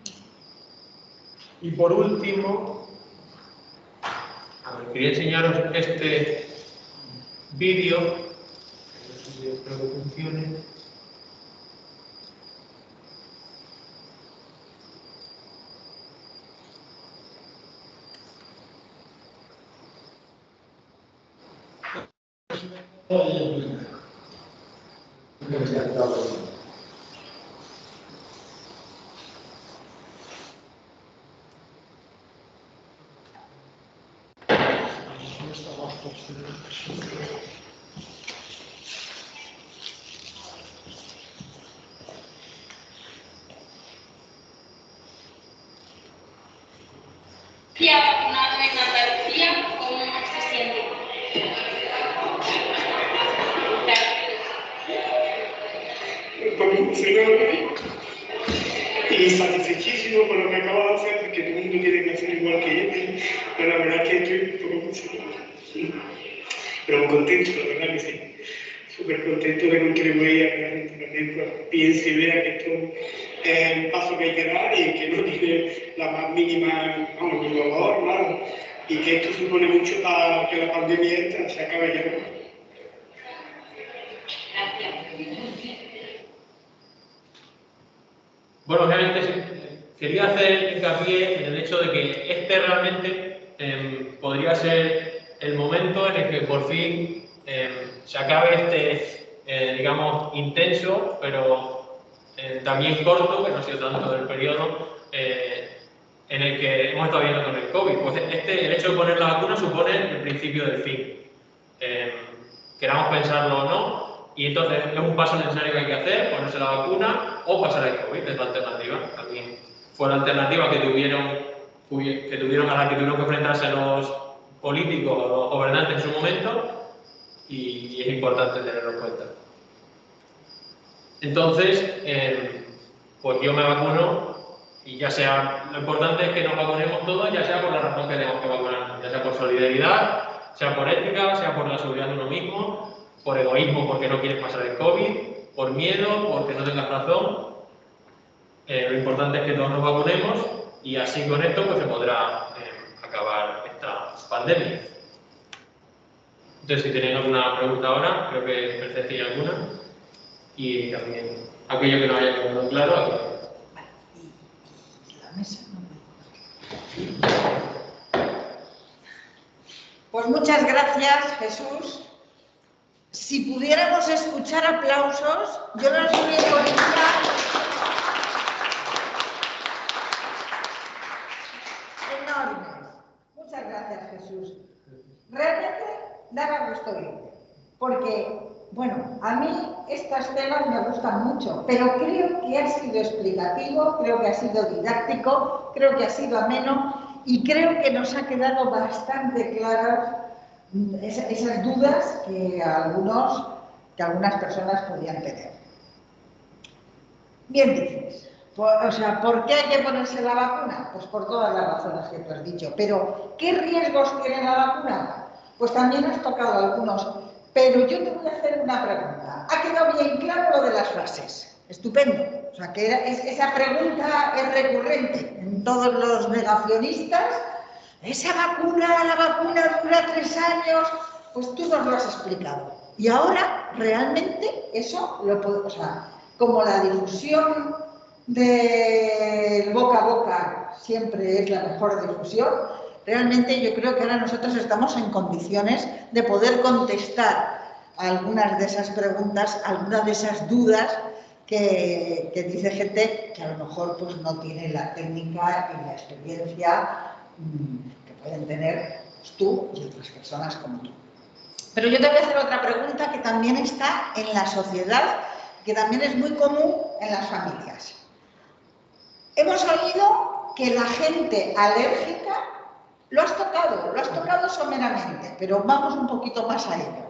Y por último, a ver, quería enseñaros este vídeo. No sé si espero que funcione. Vacunado en Andalucía, ¿cómo se siente? Confusionado y satisfechísimo por lo que acabo de hacer, porque todo el mundo tiene que hacer igual que yo, pero la verdad es que estoy un poco emocionado. Pero muy contento, la verdad que sí. Súper contento de contribuir a que la gente también pues, piense y vea que esto es un paso que hay que dar y que no tiene la más mínima, vamos, dolor, nada. Y que esto supone mucho para que la pandemia esta se acabe ya. Bueno, realmente quería hacer hincapié en el hecho de que este realmente podría ser el momento en el que por fin se acabe este, digamos, intenso, pero también corto, que no ha sido tanto el periodo en el que hemos estado viendo con el COVID. Pues el hecho de poner la vacuna supone el principio del fin. Queramos pensarlo o no, y entonces es un paso necesario que hay que hacer, ponerse la vacuna o pasar el COVID, es la alternativa. También fue la alternativa que tuvieron a la que tuvieron que enfrentarse los políticos o los gobernantes en su momento, y es importante tenerlo en cuenta. Entonces, pues yo me vacuno, y ya sea, lo importante es que nos vacunemos todos, ya sea por la razón que tenemos que vacunarnos, ya sea por solidaridad, sea por ética, sea por la seguridad de uno mismo, por egoísmo porque no quieres pasar el COVID, por miedo, porque no tengas razón. Lo importante es que todos nos vacunemos y así con esto pues se podrá acabar esta pandemia. Entonces, si tenéis alguna pregunta ahora, creo que Mercedes tiene alguna, y también aquello que no haya quedado claro. Aquí. La mesa no. Pues muchas gracias, Jesús. Si pudiéramos escuchar aplausos, yo los voy a conectar enormes. Muchas gracias, Jesús. Realmente daba gusto oírte, porque, bueno, a mí estos temas me gustan mucho, pero creo que ha sido explicativo, creo que ha sido didáctico, creo que ha sido ameno y creo que nos ha quedado bastante claras esas dudas que algunas personas podían tener. Bien dices, ¿por qué hay que ponerse la vacuna? Pues por todas las razones que tú has dicho. Pero, ¿qué riesgos tiene la vacuna? Pues también has tocado algunos. Pero yo te voy a hacer una pregunta. Ha quedado bien claro lo de las fases. Estupendo. O sea, que esa pregunta es recurrente en todos los negacionistas. La vacuna dura 3 años, pues tú nos lo has explicado. Y ahora, realmente, eso lo podemos, como la difusión del boca a boca siempre es la mejor difusión, realmente yo creo que ahora nosotros estamos en condiciones de poder contestar a algunas de esas preguntas, algunas de esas dudas que dice gente que a lo mejor pues, no tiene la técnica y la experiencia que pueden tener pues, tú y otras personas como tú. Pero yo te voy a hacer otra pregunta que también está en la sociedad, que también es muy común en las familias. Hemos oído que la gente alérgica, lo has tocado someramente, pero vamos un poquito más a ello.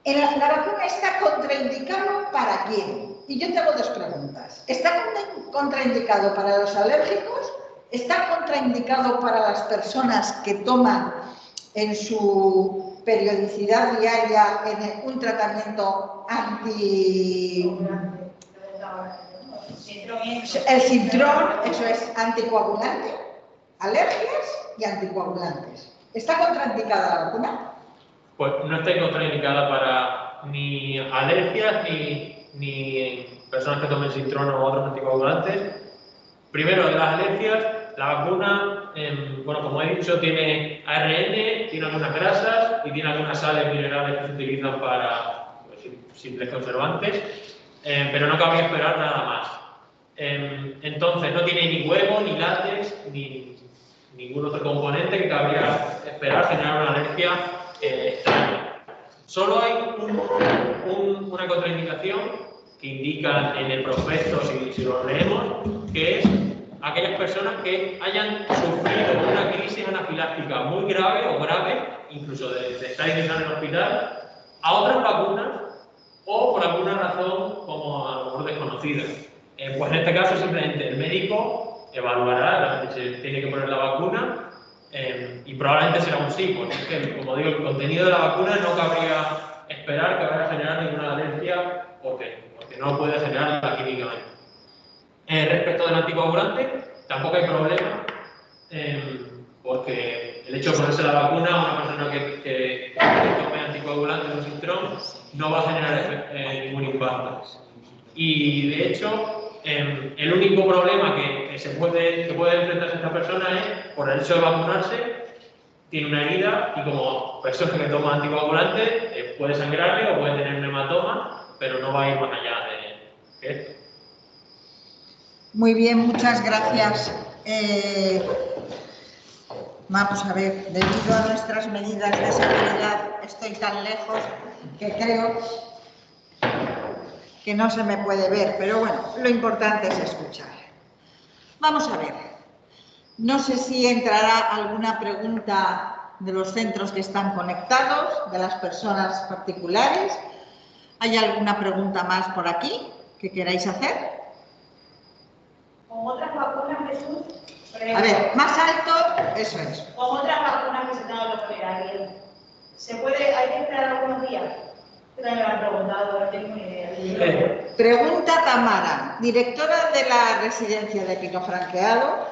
La vacuna está contraindicado para quién? Y yo te hago dos preguntas. ¿Está contraindicado para los alérgicos? ¿Está contraindicado para las personas que toman en su periodicidad diaria un tratamiento el Sintrón, eso es anticoagulante, alergias y anticoagulantes? ¿Está contraindicada la vacuna? Pues no está contraindicada para ni alergias ni personas que tomen Sintrón o otros anticoagulantes. Primero, de las alergias, la vacuna, bueno, como he dicho, tiene ARN, tiene algunas grasas y tiene algunas sales minerales que se utilizan para pues, simples conservantes, pero no cabría esperar nada más. Entonces, no tiene ni huevo, ni látex, ni ningún otro componente que cabría esperar generar una alergia extraña. Solo hay una contraindicación que indican en el prospecto, si lo leemos, que es aquellas personas que hayan sufrido una crisis anafiláctica muy grave o grave, incluso de estar ingresado en el hospital, a otras vacunas o por alguna razón como a lo mejor desconocida. Pues en este caso simplemente el médico evaluará, se tiene que poner la vacuna y probablemente será un sí, porque es que, como digo, el contenido de la vacuna no cabría esperar que vaya a generar ninguna alergia porque no puede generarla químicamente. Respecto del anticoagulante, tampoco hay problema porque el hecho de ponerse la vacuna a una persona que tome anticoagulante o Sintrón no va a generar ningún impacto. Y de hecho, el único problema que puede enfrentarse esta persona es por el hecho de vacunarse, tiene una herida y como persona que toma anticoagulante puede sangrarle o puede tener un hematoma, pero no va a ir más allá de esto. Muy bien, muchas gracias. Vamos a ver, debido a nuestras medidas de seguridad estoy tan lejos que creo que no se me puede ver, pero bueno, lo importante es escuchar. Vamos a ver, no sé si entrará alguna pregunta de los centros que están conectados, de las personas particulares. ¿Hay alguna pregunta más por aquí que queráis hacer? Con otras vacunas, Jesús. A ver, más alto, eso es. Con otras vacunas que se tengan que poner a alguien. ¿Hay que esperar algunos días? Yo también me han preguntado, no tengo ni idea. Pregunta Tamara, directora de la residencia de Pinofranqueado,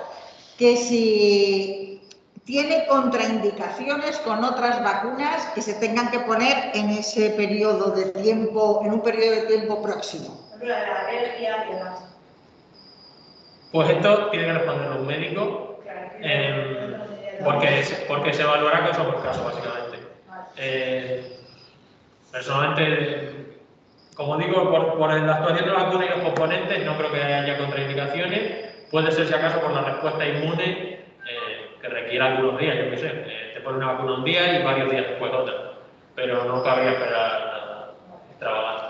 que si tiene contraindicaciones con otras vacunas que se tengan que poner en ese periodo de tiempo, en un periodo de tiempo próximo. Por ejemplo, la alergia y demás. Pues esto tiene que responderlo un médico, porque se evaluará caso por caso, básicamente. Personalmente, como digo, por la actuación de la vacuna y los componentes, no creo que haya contraindicaciones. Puede ser, si acaso, por la respuesta inmune, que requiera algunos días, yo qué sé. Te pone una vacuna un día y varios días después otra. Pero no cabría esperar nada extravagante.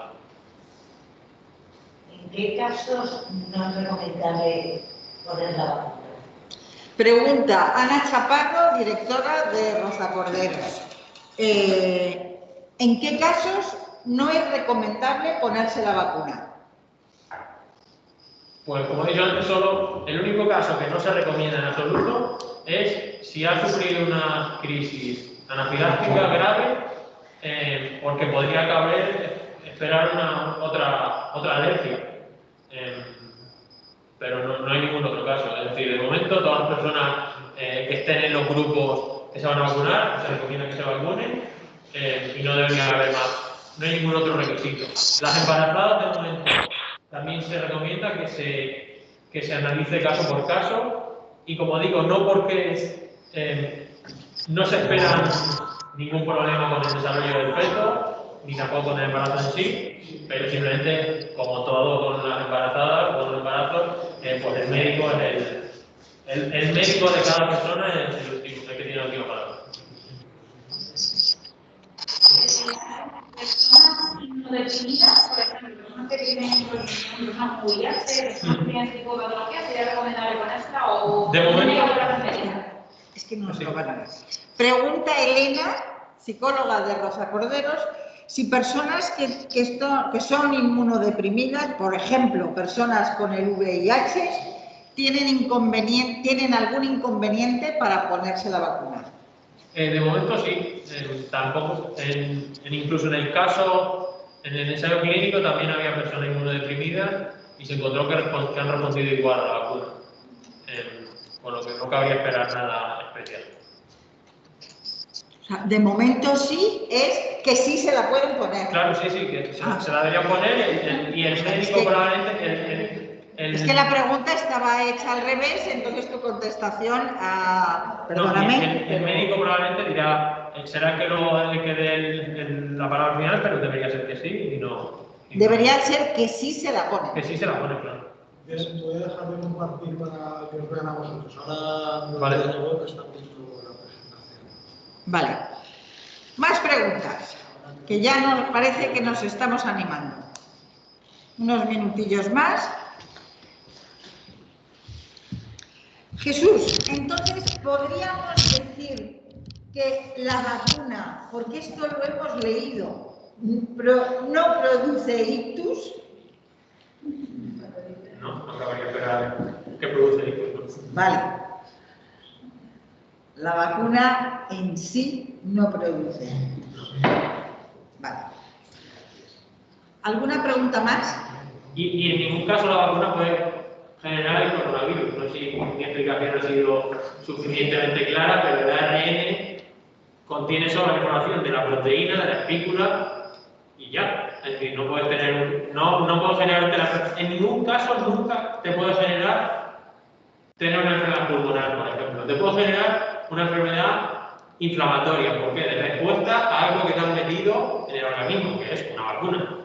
¿En qué casos no es recomendable poner la vacuna? Pregunta Ana Chaparro, directora de Rosa Corderos. ¿En qué casos no es recomendable ponerse la vacuna? Pues como he dicho antes, solo el único caso que no se recomienda en absoluto es si ha sufrido una crisis anafiláctica grave, porque podría caber esperar otra alergia. Pero no hay ningún otro caso. Es decir, de momento todas las personas que estén en los grupos que se van a vacunar, se recomienda que se vacunen y no debería haber más. No hay ningún otro requisito. Las embarazadas, de momento, también se recomienda que se analice caso por caso y, como digo, no porque no se espera ningún problema con el desarrollo del feto ni tampoco con el embarazo en sí, Pero simplemente, como todo con las embarazadas, con los embarazos, pues el médico el médico de cada persona es el último, el que tiene la última palabra. Personas inmunodeprimidas, por ejemplo, personas que tienen una VIH, personas que tienen psicopatología, ¿sería recomendable ponérsela o De momento. tiene que hablar con médico? Es que no lo van a ver. Pregunta Elena, psicóloga de Rosa Corderos, si personas que son inmunodeprimidas, por ejemplo, personas con el VIH, tienen algún inconveniente para ponerse la vacuna. De momento sí, tampoco, incluso en el caso, en el ensayo clínico también había personas inmunodeprimidas y se encontró que han respondido igual a la vacuna, por lo que no cabría esperar nada especial. O sea, de momento sí, es que sí se la pueden poner. Claro, sí, que se la deberían poner y el médico probablemente... Es que la pregunta estaba hecha al revés, entonces tu contestación a... Perdóname. No, el médico probablemente dirá, será que no le quede la palabra final, pero debería ser que sí y no... Debería ser que sí se la ponen. Que sí se la pone, claro. Bien, voy a dejar de compartir para que os vean a vosotros. Ahora Vale. en la web está visto la presentación. Vale. Más preguntas, que ya nos parece que nos estamos animando. Unos minutillos más. Jesús, entonces podríamos decir que la vacuna, porque esto lo hemos leído, no produce ictus. No cabría esperar que produce ictus. Vale. La vacuna en sí no produce. Vale. ¿Alguna pregunta más? Y en ningún caso la vacuna puede generar el coronavirus. No sé si mi explicación ha sido suficientemente clara, pero el ARN contiene solo la información de la proteína, de la espícula y ya. Es decir, no puedes tener no puedo generarte en ningún caso nunca te puedo generar tener una enfermedad pulmonar, por ejemplo. Te puedo generar una enfermedad inflamatoria. ¿Por qué? De respuesta a algo que te han metido en el organismo, que es una vacuna.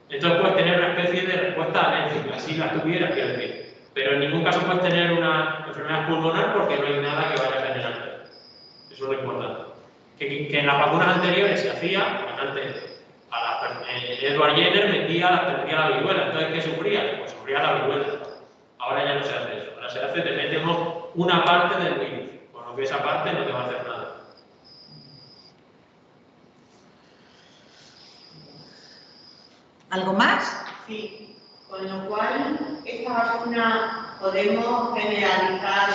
Entonces puedes tener una especie de respuesta alérgica, si la tuvieras, quiero decir. Pero en ningún caso puedes tener una enfermedad pulmonar porque no hay nada que vaya a generarte. Eso es lo importante. Que en las vacunas anteriores se hacía, antes, Edward Jenner metía la viruela. Entonces, ¿qué sufría? Pues sufría la viruela. Ahora ya no se hace eso. Ahora se hace, te metemos una parte del virus, con lo que esa parte no te va a hacer nada. ¿Algo más? Sí, con lo cual esta vacuna podemos generalizar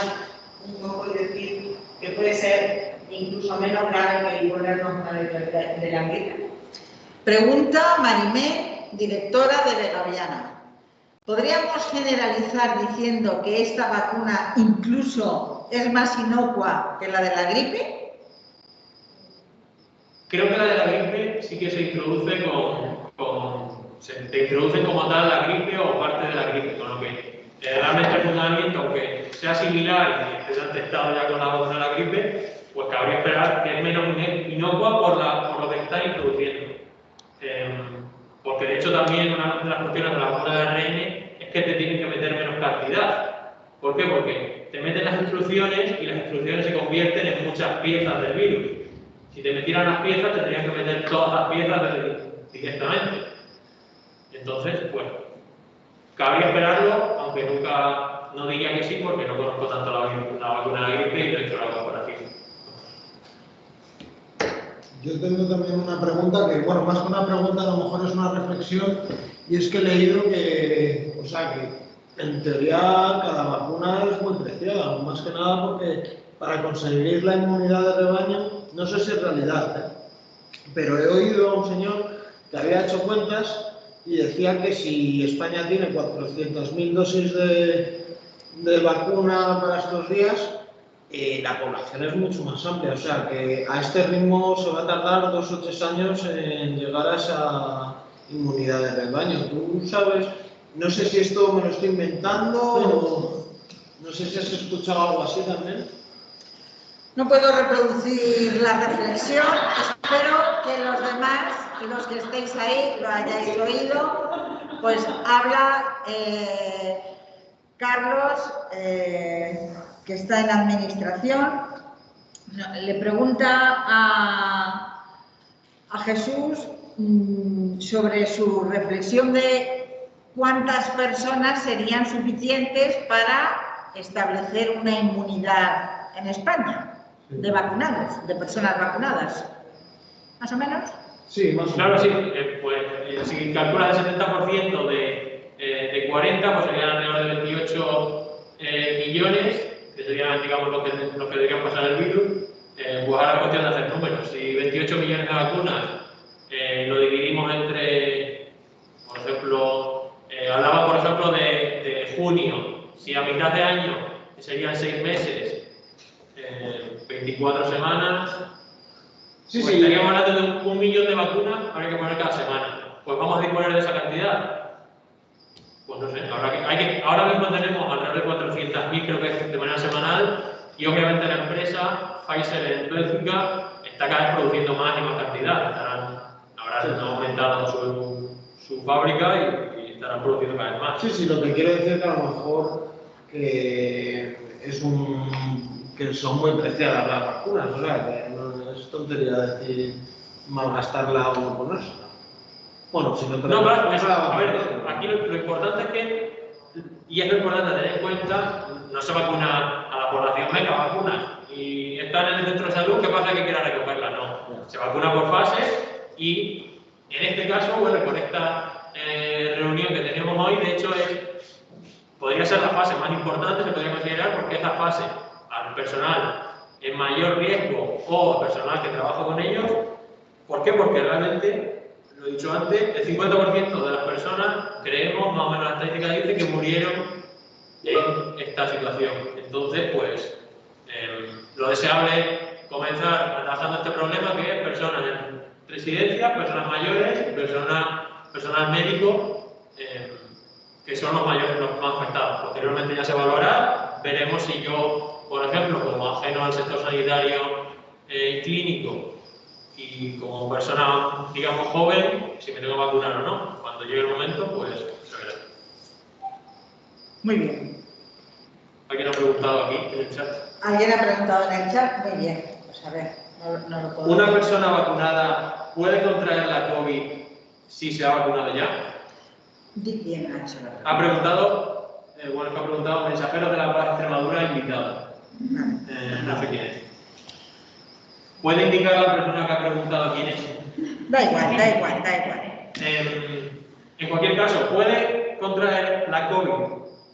un poco y decir que puede ser incluso menos grave que ponernos de la gripe. Pregunta Marimé, directora de Begaviana. ¿Podríamos generalizar diciendo que esta vacuna incluso es más inocua que la de la gripe? Creo que la de la gripe sí que se introduce te introduce como tal la gripe o parte de la gripe, con lo que realmente el funcionamiento, aunque sea similar y estés testado ya con la vacuna de la gripe, pues cabría esperar que es menos inocua por lo que está introduciendo. Porque de hecho también una de las cuestiones de la vacuna de ARN es que te tienen que meter menos cantidad. ¿Por qué? Porque te meten las instrucciones y las instrucciones se convierten en muchas piezas del virus. Si te metieran las piezas, tendrías que meter todas las piezas directamente. Entonces, pues, cabría esperarlo, aunque nunca, no diría que sí, porque no conozco tanto la vacuna de la gripe y no he hecho la comparación. Yo tengo también una pregunta que, bueno, más que una pregunta, a lo mejor es una reflexión, y es que he leído que, o sea, que en teoría cada vacuna es muy preciada, más que nada porque para conseguir la inmunidad de rebaño, no sé si es realidad, pero he oído a un señor que había hecho cuentas y decía que si España tiene 400.000 dosis de vacuna para estos días, la población es mucho más amplia, o sea que a este ritmo se va a tardar 2 o 3 años en llegar a esa inmunidad de rebaño. ¿Tú sabes? No sé si esto me lo estoy inventando o no sé si has escuchado algo así también. No puedo reproducir la reflexión, espero que los demás los que estéis ahí lo hayáis oído, pues habla Carlos, que está en administración, le pregunta a Jesús sobre su reflexión de cuántas personas serían suficientes para establecer una inmunidad en España de vacunados, de personas vacunadas. ¿Más o menos? Sí, más o Claro, menos. sí, pues si calculas el 70% de 40, pues serían alrededor de 28 millones, que serían, digamos, lo que debería pasar el virus. Pues ahora es cuestión de hacer números. Si 28 millones de vacunas lo dividimos entre, por ejemplo, hablaba por ejemplo de junio, si a mitad de año serían 6 meses, 24 semanas, Sí, pues sí. estaríamos hablando de 1 millón de vacunas, habría que poner cada semana. Pues vamos a disponer de esa cantidad. Pues no sé, ahora mismo tenemos alrededor de 400.000, creo que es de manera semanal, y obviamente la empresa Pfizer en Bélgica está cada vez produciendo más y más cantidad. Ahora han aumentado su fábrica y estarán produciendo cada vez más. Sí, sí, lo que quiero decir es que a lo mejor que son muy preciadas las vacunas, o sea, que no es tontería decir malgastarla o no ponérsela. Bueno, si no te No, claro, eso a ver, aquí lo importante es que, y es lo importante tener en cuenta, no se vacuna a la población, venga, vacunas, y están en el centro de salud, ¿qué pasa que quiera recogerla? No, se vacuna por fases y en este caso, bueno, con esta reunión que tenemos hoy, de hecho, podría ser la fase más importante, se podría considerar, porque es la fase al personal en mayor riesgo o personal que trabaja con ellos. ¿Por qué? Porque realmente, lo he dicho antes, el 50% de las personas, creemos, más o menos la estadística dice, que murieron en esta situación. Entonces, pues, lo deseable es comenzar atajando este problema, que es personas en residencias, personas mayores, personal médico, que son los mayores, los más afectados. Posteriormente ya se evaluará, veremos si yo, por ejemplo, como ajeno al sector sanitario clínico y como persona, digamos, joven, si me tengo que vacunar o no. Cuando llegue el momento, pues se verá. Muy bien. ¿Alguien ha preguntado aquí en el chat? ¿Alguien ha preguntado en el chat? Muy bien. Pues a ver, no lo puedo. ¿Una persona vacunada puede contraer la COVID si se ha vacunado ya? Di quién ha hecho la pregunta. Ha preguntado, bueno, que ha preguntado Mensajeros de la Paz Extremadura invitado. No sé quién es. ¿Puede indicar la persona que ha preguntado quién es? Da igual, da igual, da igual. En cualquier caso, ¿puede contraer la COVID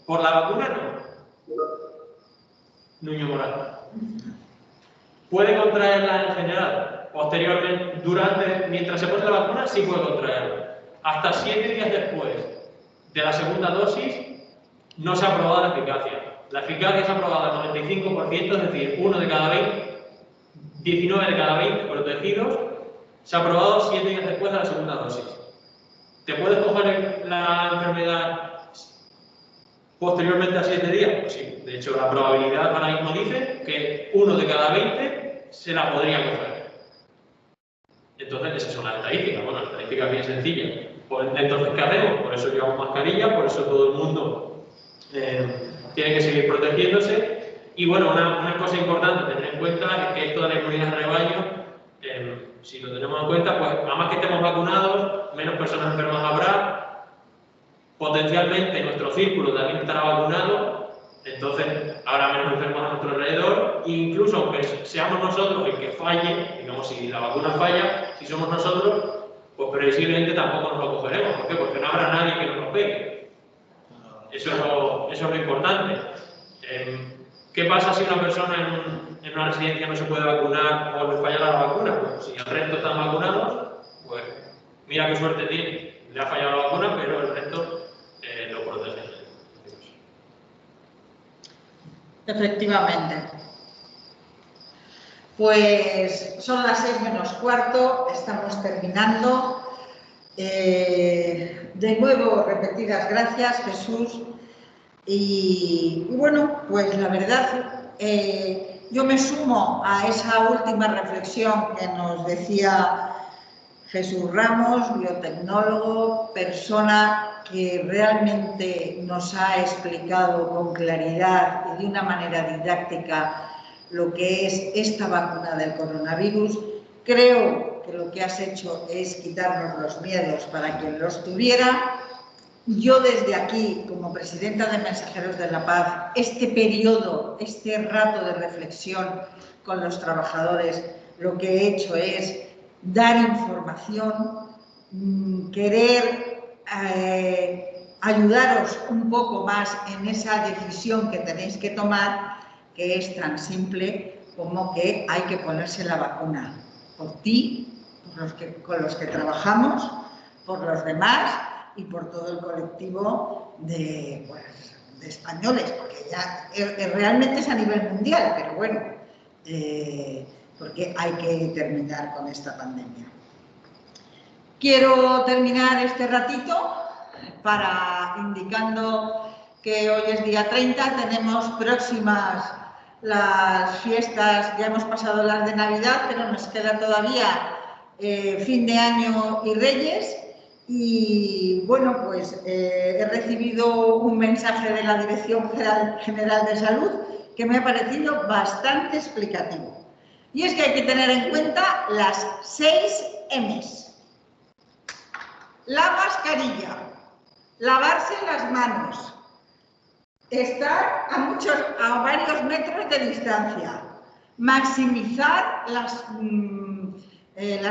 por la vacuna? No. Nuño Moral. ¿Puede contraerla en general? Posteriormente, mientras se pone la vacuna, sí puede contraerla. Hasta 7 días después de la segunda dosis, no se ha probado la eficacia. La eficacia se ha probado al 95%, es decir, 19 de cada 20 protegidos, se ha probado 7 días después de la segunda dosis. ¿Te puedes coger la enfermedad posteriormente a 7 días? Pues sí. De hecho, la probabilidad ahora mismo dice que 1 de cada 20 se la podría coger. Entonces, esas son las estadísticas. Bueno, las estadísticas bien sencillas. Pues, entonces, ¿qué hacemos? Por eso llevamos mascarilla, por eso todo el mundo tiene que seguir protegiéndose. Y bueno, una cosa importante a tener en cuenta es que esto de la inmunidad de rebaño, si lo tenemos en cuenta, pues a más que estemos vacunados, menos personas enfermas habrá. Potencialmente nuestro círculo también estará vacunado, entonces habrá menos enfermos a nuestro alrededor, e incluso aunque seamos nosotros el que falle, digamos, si la vacuna falla, si somos nosotros, pues previsiblemente tampoco nos lo cogeremos. ¿Por qué? Porque no habrá nadie que nos lo pegue. Eso es lo importante. ¿Qué pasa si una persona en una residencia no se puede vacunar o le falla la vacuna? Pues si el resto están vacunados, pues mira qué suerte tiene. Le ha fallado la vacuna, pero el resto lo protege. Efectivamente. Pues son las 6:15, estamos terminando. De nuevo, repetidas gracias, Jesús. Y bueno, pues la verdad, yo me sumo a esa última reflexión que nos decía Jesús Ramos, biotecnólogo, persona que realmente nos ha explicado con claridad y de una manera didáctica lo que es esta vacuna del coronavirus. Creo que lo que has hecho es quitarnos los miedos para quien los tuviera. Yo desde aquí, como presidenta de Mensajeros de la Paz, este periodo, este rato de reflexión con los trabajadores, lo que he hecho es dar información, querer ayudaros un poco más en esa decisión que tenéis que tomar, que es tan simple como que hay que ponerse la vacuna por ti, con los que trabajamos, por los demás y por todo el colectivo de españoles, porque ya realmente es a nivel mundial, pero bueno, porque hay que terminar con esta pandemia. Quiero terminar este ratito indicando que hoy es día 30, tenemos próximas las fiestas, ya hemos pasado las de Navidad, pero nos queda todavía fin de año y Reyes. Y bueno, pues he recibido un mensaje de la Dirección General de Salud que me ha parecido bastante explicativo. Y es que hay que tener en cuenta las 6 M's. La mascarilla, lavarse las manos, estar a varios metros de distancia, maximizar las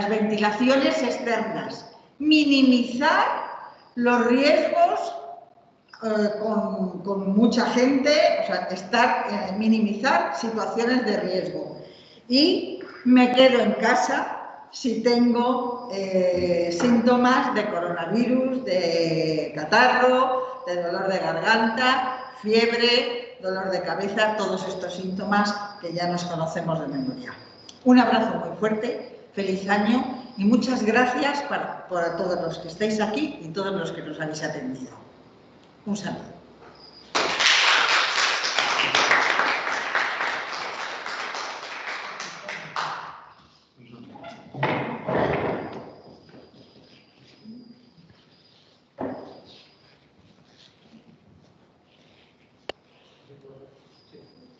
ventilaciones externas, minimizar los riesgos con mucha gente, o sea, minimizar situaciones de riesgo. Y me quedo en casa si tengo síntomas de coronavirus, de catarro, de dolor de garganta, fiebre, dolor de cabeza, todos estos síntomas que ya nos conocemos de memoria. Un abrazo muy fuerte, feliz año y muchas gracias por todos los que estáis aquí y todos los que nos habéis atendido. Un saludo.